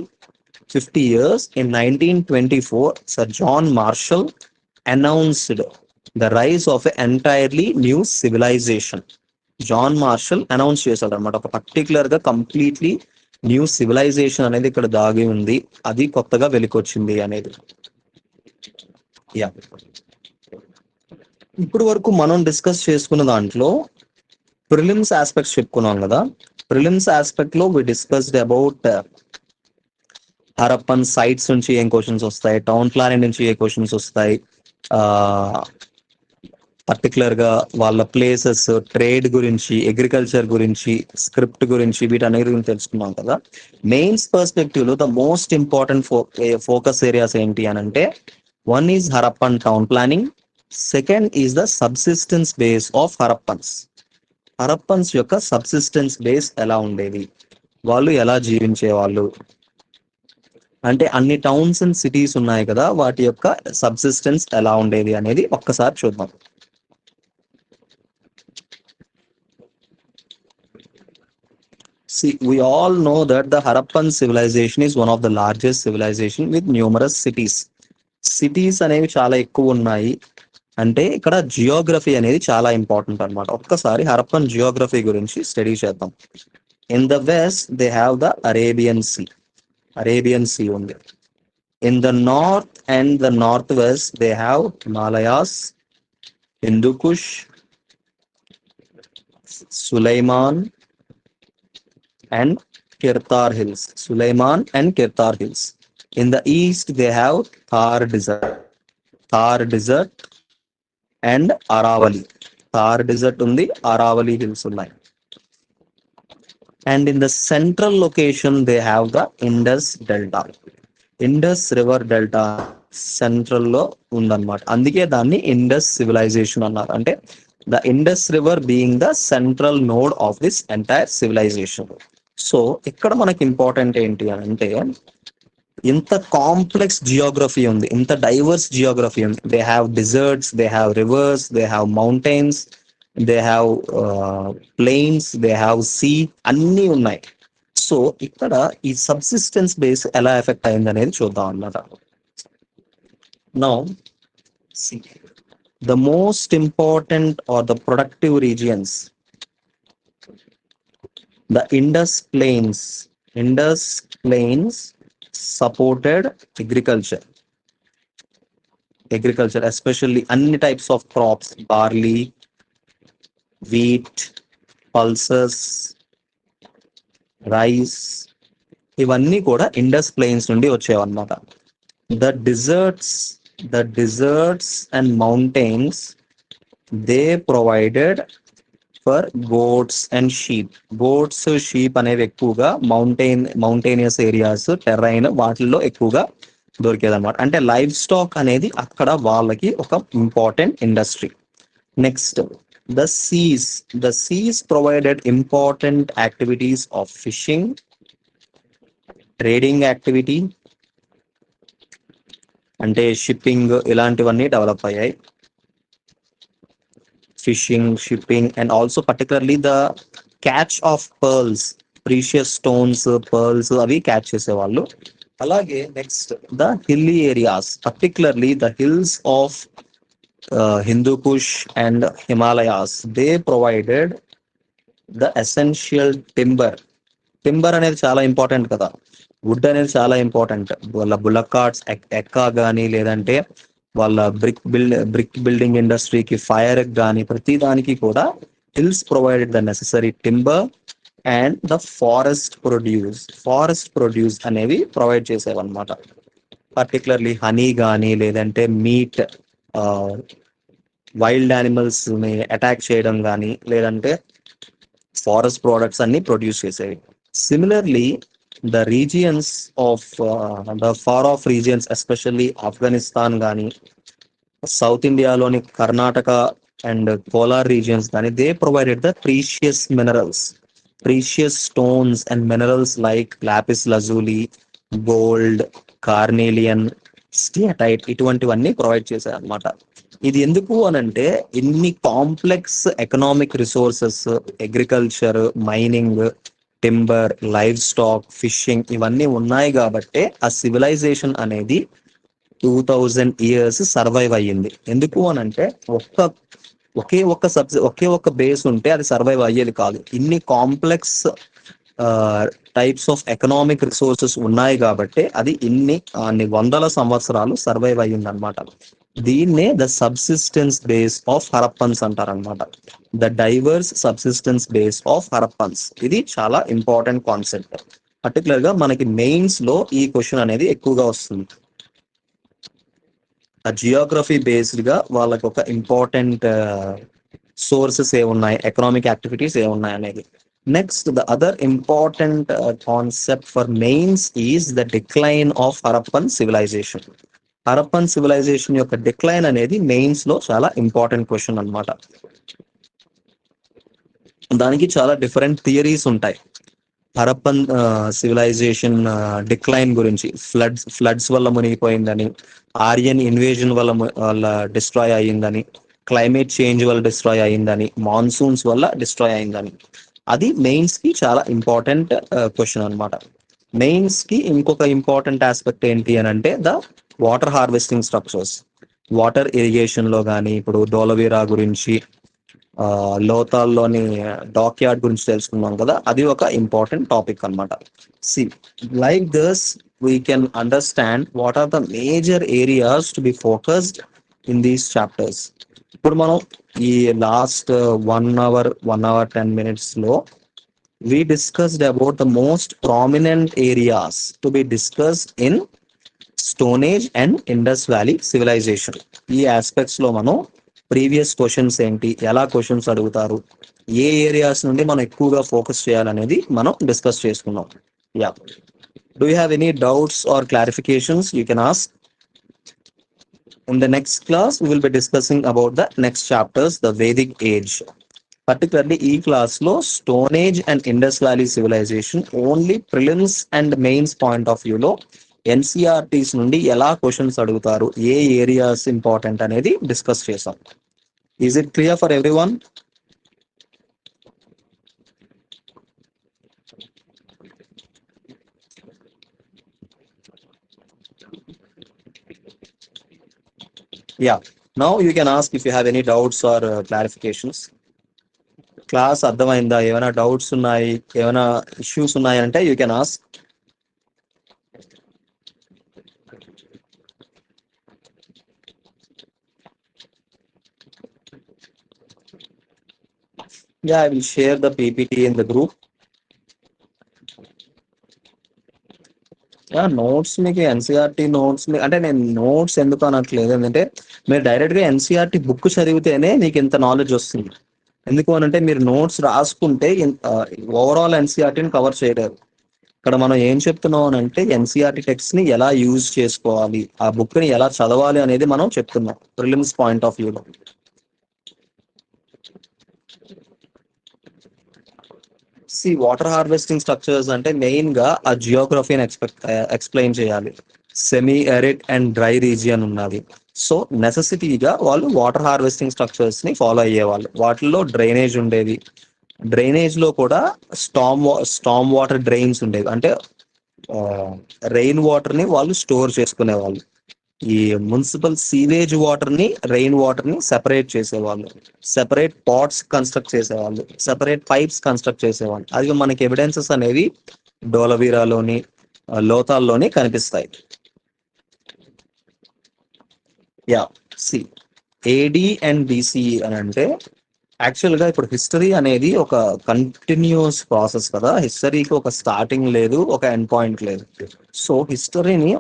50 years in 1924 Sir John Marshall announced the rise of an entirely new civilization. John Marshall announce చేశాడు అనమాట, ఒక పర్టికులర్ గా కంప్లీట్లీ న్యూ సివిలైజేషన్ అనేది ఇక్కడ దాగి ఉంది, అది కొత్తగా వెలికొచ్చింది అనేది. యా, ఇప్పుడు వరకు మనం డిస్కస్ చేసుకున్న దాంట్లో ప్రిలిమ్స్ ఆస్పెక్ట్స్ చెప్పుకున్నాం కదా. ప్రిలిమ్స్ ఆస్పెక్ట్ లో we discussed about Harappan sites నుంచి ఏం క్వశ్చన్స్ వస్తాయి, టౌన్ ప్లానింగ్ నుంచి ఏ క్వశ్చన్స్ వస్తాయి, పర్టికులర్ గా వాళ్ళ ప్లేసెస్, ట్రేడ్ గురించి, అగ్రికల్చర్ గురించి, స్క్రిప్ట్ గురించి, వీటన్నిటి గురించి తెలుసుకున్నాం కదా. మెయిన్స్ పర్స్పెక్టివ్ లో the most important focus areas ఏంటి అని అంటే, one is Harappan town planning, second is the subsistence base of Harappans యొక్క సబ్సిస్టెన్స్ బేస్ ఎలా ఉండేది, వాళ్ళు ఎలా జీవించే వాళ్ళు, అంటే అన్ని టౌన్స్ అండ్ సిటీస్ ఉన్నాయి కదా, వాటి యొక్క సబ్సిస్టెన్స్ ఎలా ఉండేది అనేది ఒక్కసారి చూద్దాం. See, we all know that the Harappan civilization is one of the largest civilization with numerous cities. Cities అనేవి చాలా ఎక్కువ ఉన్నాయి. అంటే ఇక్కడ జియోగ్రఫీ అనేది చాలా ఇంపార్టెంట్ అన్నమాట. ఒక్కసారి హరప్పన్ జియోగ్రఫీ గురించి స్టడీ చేద్దాం. In the west they have the Arabian sea ఉంది. In the north and the north west they have Himalayas, Hindu Kush, Sulaiman and Kirtar Hills. In the east they have Thar Desert and Aravali. Thar Desert undi, Aravali Hills unnai. And in the central location they have the Indus Delta. Indus river delta central లో ఉందన్నమాట. అందుకే దాన్ని ఇండస్ సివిలైజేషన్ అన్నారు. అంటే the Indus river being the central node of this entire civilization. So ఇక్కడ మనకి ఇంపార్టెంట్ ఏంటి అని అంటే, ఇంత కాంప్లెక్స్ జియోగ్రఫీ ఉంది, ఇంత డైవర్స్ జియోగ్రఫీ ఉంది. They have deserts, they have rivers, they have mountains, they have plains, they have sea, అన్నీ ఉన్నాయి. సో ఇక్కడ ఈ సబ్సిస్టెన్స్ బేస్ ఎలా ఎఫెక్ట్ అయింది అనేది చూద్దాం అన్నమాట. Now see the most important are the productive regions, the Indus plains supported agriculture, especially any types of crops, barley, wheat, pulses, rice, ఇవన్నీ కూడా ఇండస్ ప్లెయిన్స్ నుండి వచ్చేవన్నమాట. The deserts and mountains they provided for goats and sheep. Sheep అనేవి ఎక్కువగా మౌంటైనియస్ ఏరియాస్, టెర్రైన్ వాటిల్లో ఎక్కువగా దొరికేదన్నమాట. అంటే లైవ్ స్టాక్ అనేది అక్కడ వాళ్ళకి ఒక important industry. Next the seas provided important activities of fishing, trading activity, అంటే షిప్పింగ్ ఇలాంటివన్నీ డెవలప్ అయ్యాయి. Fishing, shipping, and also particularly the catch of pearls, precious stones, pearls అవి క్యాచ్ చేసేవాళ్ళు. అలాగే next the hilly areas, particularly the hills of Hindu Kush and Himalayas, they provided the essential timber అనేది చాలా ఇంపార్టెంట్ కదా, వుడ్ అనేది చాలా ఇంపార్టెంట్. వాళ్ళ బుల్లక్ కార్ట్స్ ఎక్కా కానీ, లేదంటే వాళ్ళ బ్రిక్ బిల్డింగ్ ఇండస్ట్రీకి ఫైర్ కానీ, ప్రతి దానికి కూడా hills provided the necessary timber and the forest produce అనేవి ప్రొవైడ్ చేసేవన్నమాట. పర్టికులర్లీ హనీ కానీ, లేదంటే మీట్, వైల్డ్ యానిమల్స్ ని అటాక్ చేయడం కానీ, లేదంటే ఫారెస్ట్ ప్రోడక్ట్స్ అన్ని ప్రొడ్యూస్ చేసేవి. Similarly the regions of the far off regions, especially Afghanistan కానీ, సౌత్ ఇండియాలోని కర్ణాటక అండ్ కోలార్ రీజియన్స్ కానీ, they provided the precious stones and minerals like lapis lazuli, gold, carnelian, steatite, ఇటువంటివన్నీ ప్రొవైడ్ చేశారు అనమాట. ఇది ఎందుకు అనంటే, ఇన్ని complex economic resources, agriculture, mining, timber, live stock, fishing ఇవన్నీ ఉన్నాయి కాబట్టే ఆ సివిలైజేషన్ అనేది 2000 years సర్వైవ్ అయ్యింది. ఎందుకు అనంటే ఒకే ఒక్క బేస్ ఉంటే అది సర్వైవ్ అయ్యేది కాదు. ఇన్ని complex types of economic resources ఉన్నాయి కాబట్టి అది అన్ని వందల సంవత్సరాలు సర్వైవ్ అయ్యింది అనమాట. దీన్నే the subsistence base of Harappans అంటారనమాట. The diverse subsistence base of Harappans, ఇది చాలా ఇంపార్టెంట్ కాన్సెప్ట్. పర్టికులర్ గా మనకి మెయిన్స్ లో ఈ క్వశ్చన్ అనేది ఎక్కువగా వస్తుంది. ఆ జియోగ్రఫీ బేస్డ్ గా వాళ్ళకి ఒక ఇంపార్టెంట్ సోర్సెస్ ఏమున్నాయి, ఎకనామిక్ యాక్టివిటీస్ ఏమున్నాయి అనేది. Next the other important concept for mains is the decline of Harappan civilisation. Harappan civilisation యొక్క డిక్లైన్ అనేది మెయిన్స్ లో చాలా ఇంపార్టెంట్ క్వశ్చన్ అన్నమాట. దానికి చాలా డిఫరెంట్ థియరీస్ ఉంటాయి. హరప్పన్ సివిలైజేషన్ డిక్లైన్ గురించి, ఫ్లడ్స్ వల్ల మునిగిపోయిందని, ఆర్యన్ ఇన్వేజన్ వల్ల డిస్ట్రాయ్ అయ్యిందని, క్లైమేట్ చేంజ్ వల్ల డిస్ట్రాయ్ అయ్యిందని, మాన్సూన్స్ వల్ల డిస్ట్రాయ్ అయ్యిందని. అది మెయిన్స్ కి చాలా ఇంపార్టెంట్ క్వశ్చన్ అనమాట. మెయిన్స్ కి ఇంకొక ఇంపార్టెంట్ ఆస్పెక్ట్ ఏంటి అని అంటే the water harvesting structures. Water irrigation లో కానీ, ఇప్పుడు డోలవీరా గురించి, లోతాల్లోని డాక్ యార్డ్ గురించి తెలుసుకున్నాం కదా, అది ఒక ఇంపార్టెంట్ టాపిక్ అనమాట. See like this we can understand what are the major areas to be focused in these chapters. ఇప్పుడు మనం ఈ లాస్ట్ 1 hour 10 minutes లో we discussed about the most prominent areas to be discussed in Stone Age and Indus Valley civilization. ఈ ఆస్పెక్ట్స్ లో మనం ప్రీవియస్ క్వశ్చన్స్ ఏంటి, ఎలా క్వశ్చన్స్ అడుగుతారు, ఏ ఏరియాస్ నుండి మనం ఎక్కువగా ఫోకస్ చేయాలనేది మనం డిస్కస్ చేసుకున్నాం. Yeah Do you have any doubts or clarifications? You can ask. In the next class, we will be discussing about the next chapters, the Vedic age. Particularly ఈ క్లాస్ లో stone age and Indus valley civilisation only prelims and mains point of view లో ఎన్సీఆర్టీస్ నుండి ఎలా క్వశ్చన్స్ అడుగుతారు, ఏ ఏరియాస్ ఇంపార్టెంట్ అనేది డిస్కస్ చేసాం. Is it clear for everyone? Yeah. Now you can ask if you have any doubts or clarifications. Class అర్థమైందా? ఏమైనా డౌట్స్ ఉన్నాయి, ఏమైనా ఇష్యూస్ ఉన్నాయంటే you can ask. Yeah, I will share the PPT in the group. Notes మీకు ఎన్సీఆర్టీ నోట్స్ అంటే నేను నోట్స్ ఎందుకు అనట్లేదు, ఎందుకంటే మీరు డైరెక్ట్ గా ఎన్సీఆర్టీ బుక్ చదివితేనే మీకు ఇంత నాలెడ్జ్ వస్తుంది. ఎందుకు అనంటే మీరు నోట్స్ రాసుకుంటే ఓవరాల్ ఎన్సీఆర్టీని కవర్ చేయలేరు. ఇక్కడ మనం ఏం చెప్తున్నాం అని అంటే ఎన్సీఆర్టీ టెక్స్ట్ ని ఎలా యూజ్ చేసుకోవాలి, ఆ బుక్ ని ఎలా చదవాలి అనేది మనం చెప్తున్నాం ప్రిలిమ్స్ పాయింట్ ఆఫ్ వ్యూలో. వాటర్ హార్వెస్టింగ్ స్ట్రక్చర్స్ అంటే మెయిన్ గా ఆ జియోగ్రఫీని ఎక్స్ప్లెయిన్ చేయాలి. Semi arid and dry region ఉన్నది. సో నెసెసిటీగా వాళ్ళు వాటర్ హార్వెస్టింగ్ స్ట్రక్చర్స్ ని ఫాలో అయ్యేవాళ్ళు. వాటిల్లో డ్రైనేజ్ ఉండేది. డ్రైనేజ్ లో కూడా స్టామ్ వాటర్ డ్రైన్స్ ఉండేవి, అంటే రెయిన్ వాటర్ ని వాళ్ళు స్టోర్ చేసుకునేవాళ్ళు. ఈ మున్సిపల్ సీవేజ్ వాటర్ ని, రెయిన్ వాటర్ ని సెపరేట్ చేసేవాళ్ళు. సెపరేట్ పాట్స్ కన్స్ట్రక్ట్ చేసేవాళ్ళు, సెపరేట్ పైప్స్ కన్స్ట్రక్ట్ చేసేవాళ్ళు. అది మనకి ఎవిడెన్సెస్ అనేవి డోలవీరాలోని, లోతాల్లోని కనిపిస్తాయి. Yeah, C AD and BCE అని అంటే యాక్చువల్ గా ఇప్పుడు హిస్టరీ అనేది ఒక కంటిన్యూస్ ప్రాసెస్ కదా. హిస్టరీకి ఒక స్టార్టింగ్ లేదు, ఒక ఎండ్ పాయింట్ లేదు. సో హిస్టరీని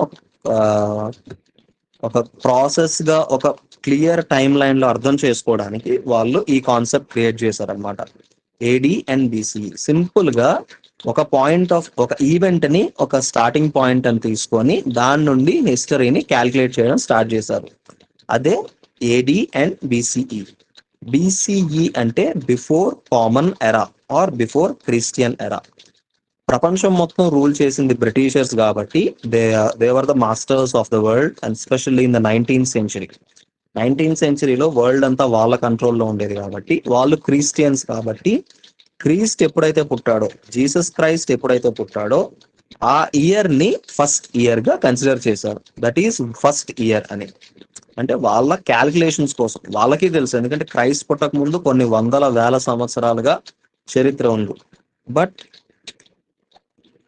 ఒక ప్రాసెస్ గా, ఒక క్లియర్ టైమ్ లైన్ లో అర్థం చేసుకోవడానికి వాళ్ళు ఈ కాన్సెప్ట్ క్రియేట్ చేశారనమాట, ఏడి అండ్ బిసిఈ. సింపుల్ గా ఒక పాయింట్ ఆఫ్ ఒక ఈవెంట్ ని ఒక స్టార్టింగ్ పాయింట్ అని తీసుకొని దాని నుండి హిస్టరీని క్యాల్కులేట్ చేయడం స్టార్ట్ చేశారు. అదే ఏడి అండ్ బిసిఈ. బిసిఈ అంటే before common era or before Christian era. ప్రపంచం మొత్తం రూల్ చేసింది బ్రిటిషర్స్ కాబట్టి they were the masters of the world, and specially in the 19th century. 19th centuryలో వరల్డ్ అంతా వాళ్ళ కంట్రోల్లో ఉండేది కాబట్టి, వాళ్ళు క్రిస్టియన్స్ కాబట్టి క్రీస్ట్ ఎప్పుడైతే పుట్టాడో, జీసస్ క్రైస్ట్ ఎప్పుడైతే పుట్టాడో ఆ ఇయర్ ని ఫస్ట్ ఇయర్ గా కన్సిడర్ చేశారు. దట్ ఈస్ ఫస్ట్ ఇయర్ అని. అంటే వాళ్ళ క్యాల్కులేషన్స్ కోసం వాళ్ళకి తెలుసు, ఎందుకంటే క్రైస్ట్ పుట్టక ముందు కొన్ని వందల వేల సంవత్సరాలుగా చరిత్ర ఉంది. బట్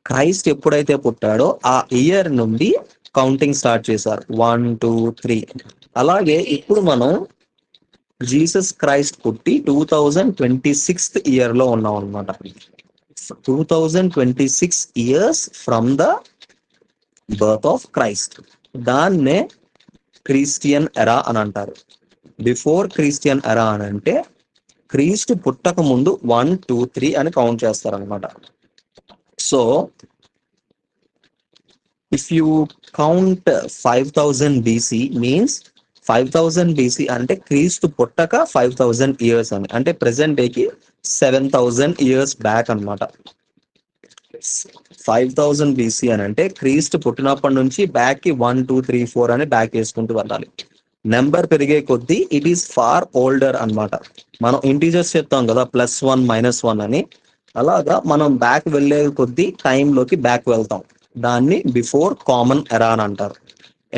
క్రైస్ట్ ఎప్పుడైతే పుట్టాడో ఆ ఇయర్ నుండి కౌంటింగ్ స్టార్ట్ చేశారు, 1 2 3. అలాగే ఇప్పుడు మనం జీసస్ క్రైస్ట్ పుట్టి 2026th ఇయర్ లో ఉన్నాం అనమాట. 2026 years from the birth of Christ. దాన్నే క్రిస్టియన్ ఎరా అని అంటారు. బిఫోర్ క్రిస్టియన్ ఎరా అని అంటే క్రీస్తు పుట్టక ముందు 1 2 3 అని కౌంట్ చేస్తారు అనమాట. So if you count 5000 BC means 5000 BC అంటే క్రీస్తు పుట్టక 5000 years అని, అంటే ప్రెసెంట్ డేకి 7000 years బ్యాక్ అనమాట. 5000 BC అని అంటే క్రీస్తు పుట్టినప్పటి నుంచి బ్యాక్ కి 1 2 3 4 అని బ్యాక్ వేసుకుంటూ వెళ్ళాలి. నెంబర్ పెరిగే కొద్దీ ఇట్ ఈస్ ఫార్ ఓల్డర్ అన్నమాట. మనం ఇంటీజర్స్ చెప్తాం కదా, +1 -1 అని. అలాగా మనం బ్యాక్ వెళ్ళే కొద్దీ టైంలోకి బ్యాక్ వెళ్తాం. దాన్ని బిఫోర్ కామన్ ఎరా అని అంటారు.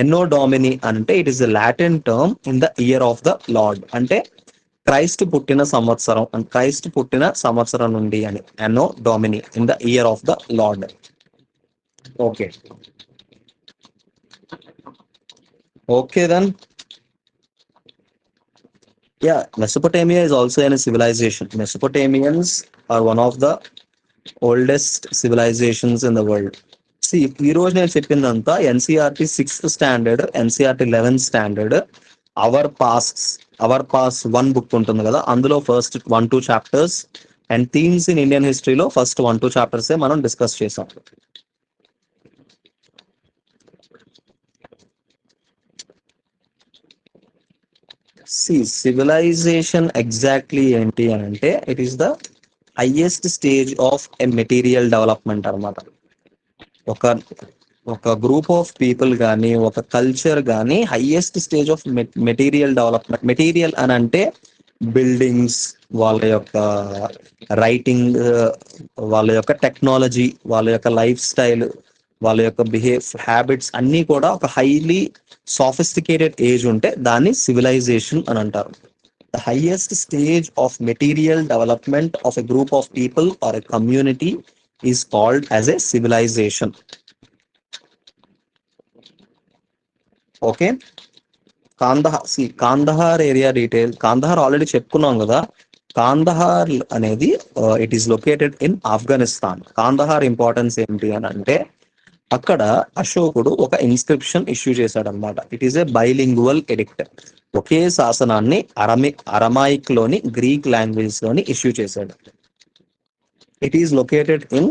ఎన్నో డామిని అంటే it is the Latin term in the year of the Lord, అంటే క్రైస్ట్ పుట్టిన సంవత్సరం, క్రైస్ట్ పుట్టిన సంవత్సరం నుండి అని. Anno Domini in the year of the Lord. Okay okay then. Yeah, Mesopotamia is also a civilization. Mesopotamians are one of the oldest civilizations in the world. See, ఈ రోజు నేను చెప్పిందంతా NCERT 6th standard, NCERT 11th standard, our past 1 book ఉంటుంది కదా, అందులో first 1-2 chapters and themes in Indian హిస్టరీలో ఫస్ట్ 1-2 చాప్టర్సే మనం డిస్కస్ చేసాం. సి సివిలైజేషన్ ఎగ్జాక్ట్లీ ఏంటి అని అంటే it is the highest stage of a material development అన్నమాట. ఒక ఒక గ్రూప్ ఆఫ్ పీపుల్ కానీ ఒక కల్చర్ కానీ highest stage of material development. Material అని అంటే బిల్డింగ్స్, వాళ్ళ యొక్క రైటింగ్, వాళ్ళ యొక్క టెక్నాలజీ, వాళ్ళ యొక్క లైఫ్ స్టైల్, వాళ్ళ యొక్క హ్యాబిట్స్ అన్నీ కూడా ఒక హైలీ సాఫిస్టికేటెడ్ ఏజ్ ఉంటే దాన్ని సివిలైజేషన్ అని అంటారు. The highest stage of material development of a group of people or a community is called as a civilisation. Okay. Kandahar area detail. Kandahar already చెప్పుకున్నాం కదా. కాందహార్ అనేది it is located in Afghanistan. Kandahar importance ఏంటి అని అంటే అక్కడ అశోకుడు ఒక ఇన్స్క్రిప్షన్ ఇష్యూ చేశాడు అనమాట. It is a bilingual edict. ఒకే శాసనాన్ని అరమాయిక్ లోని గ్రీక్ లాంగ్వేజ్ లోని ఇష్యూ చేశాడు. It is located in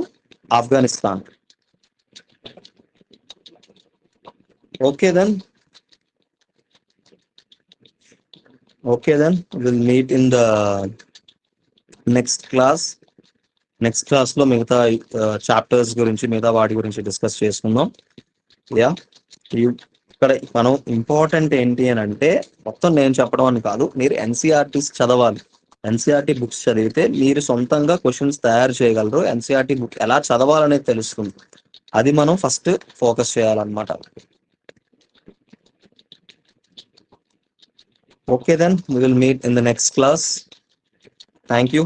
Afghanistan. Okay then. Okay then, we'll meet in the next class. Next class లో మిగతా చాప్టర్స్ గురించి, మిగతా వాటి గురించి డిస్కస్ చేసుకుందాం. యా, ఇక్కడ మనం ఇంపార్టెంట్ ఏంటి అని అంటే మొత్తం నేను చెప్పడం అని కాదు, మీరు ఎన్సీఆర్టీస్ చదవాలి. ఎన్సీఆర్టీ బుక్స్ చదివితే మీరు సొంతంగా క్వశ్చన్స్ తయారు చేయగలరు. ఎన్సీఆర్టీ బుక్ ఎలా చదవాలనేది తెలుస్తుంది. అది మనం ఫస్ట్ ఫోకస్ చేయాలన్నమాట. Okay then, we will meet in the next class. Thank you.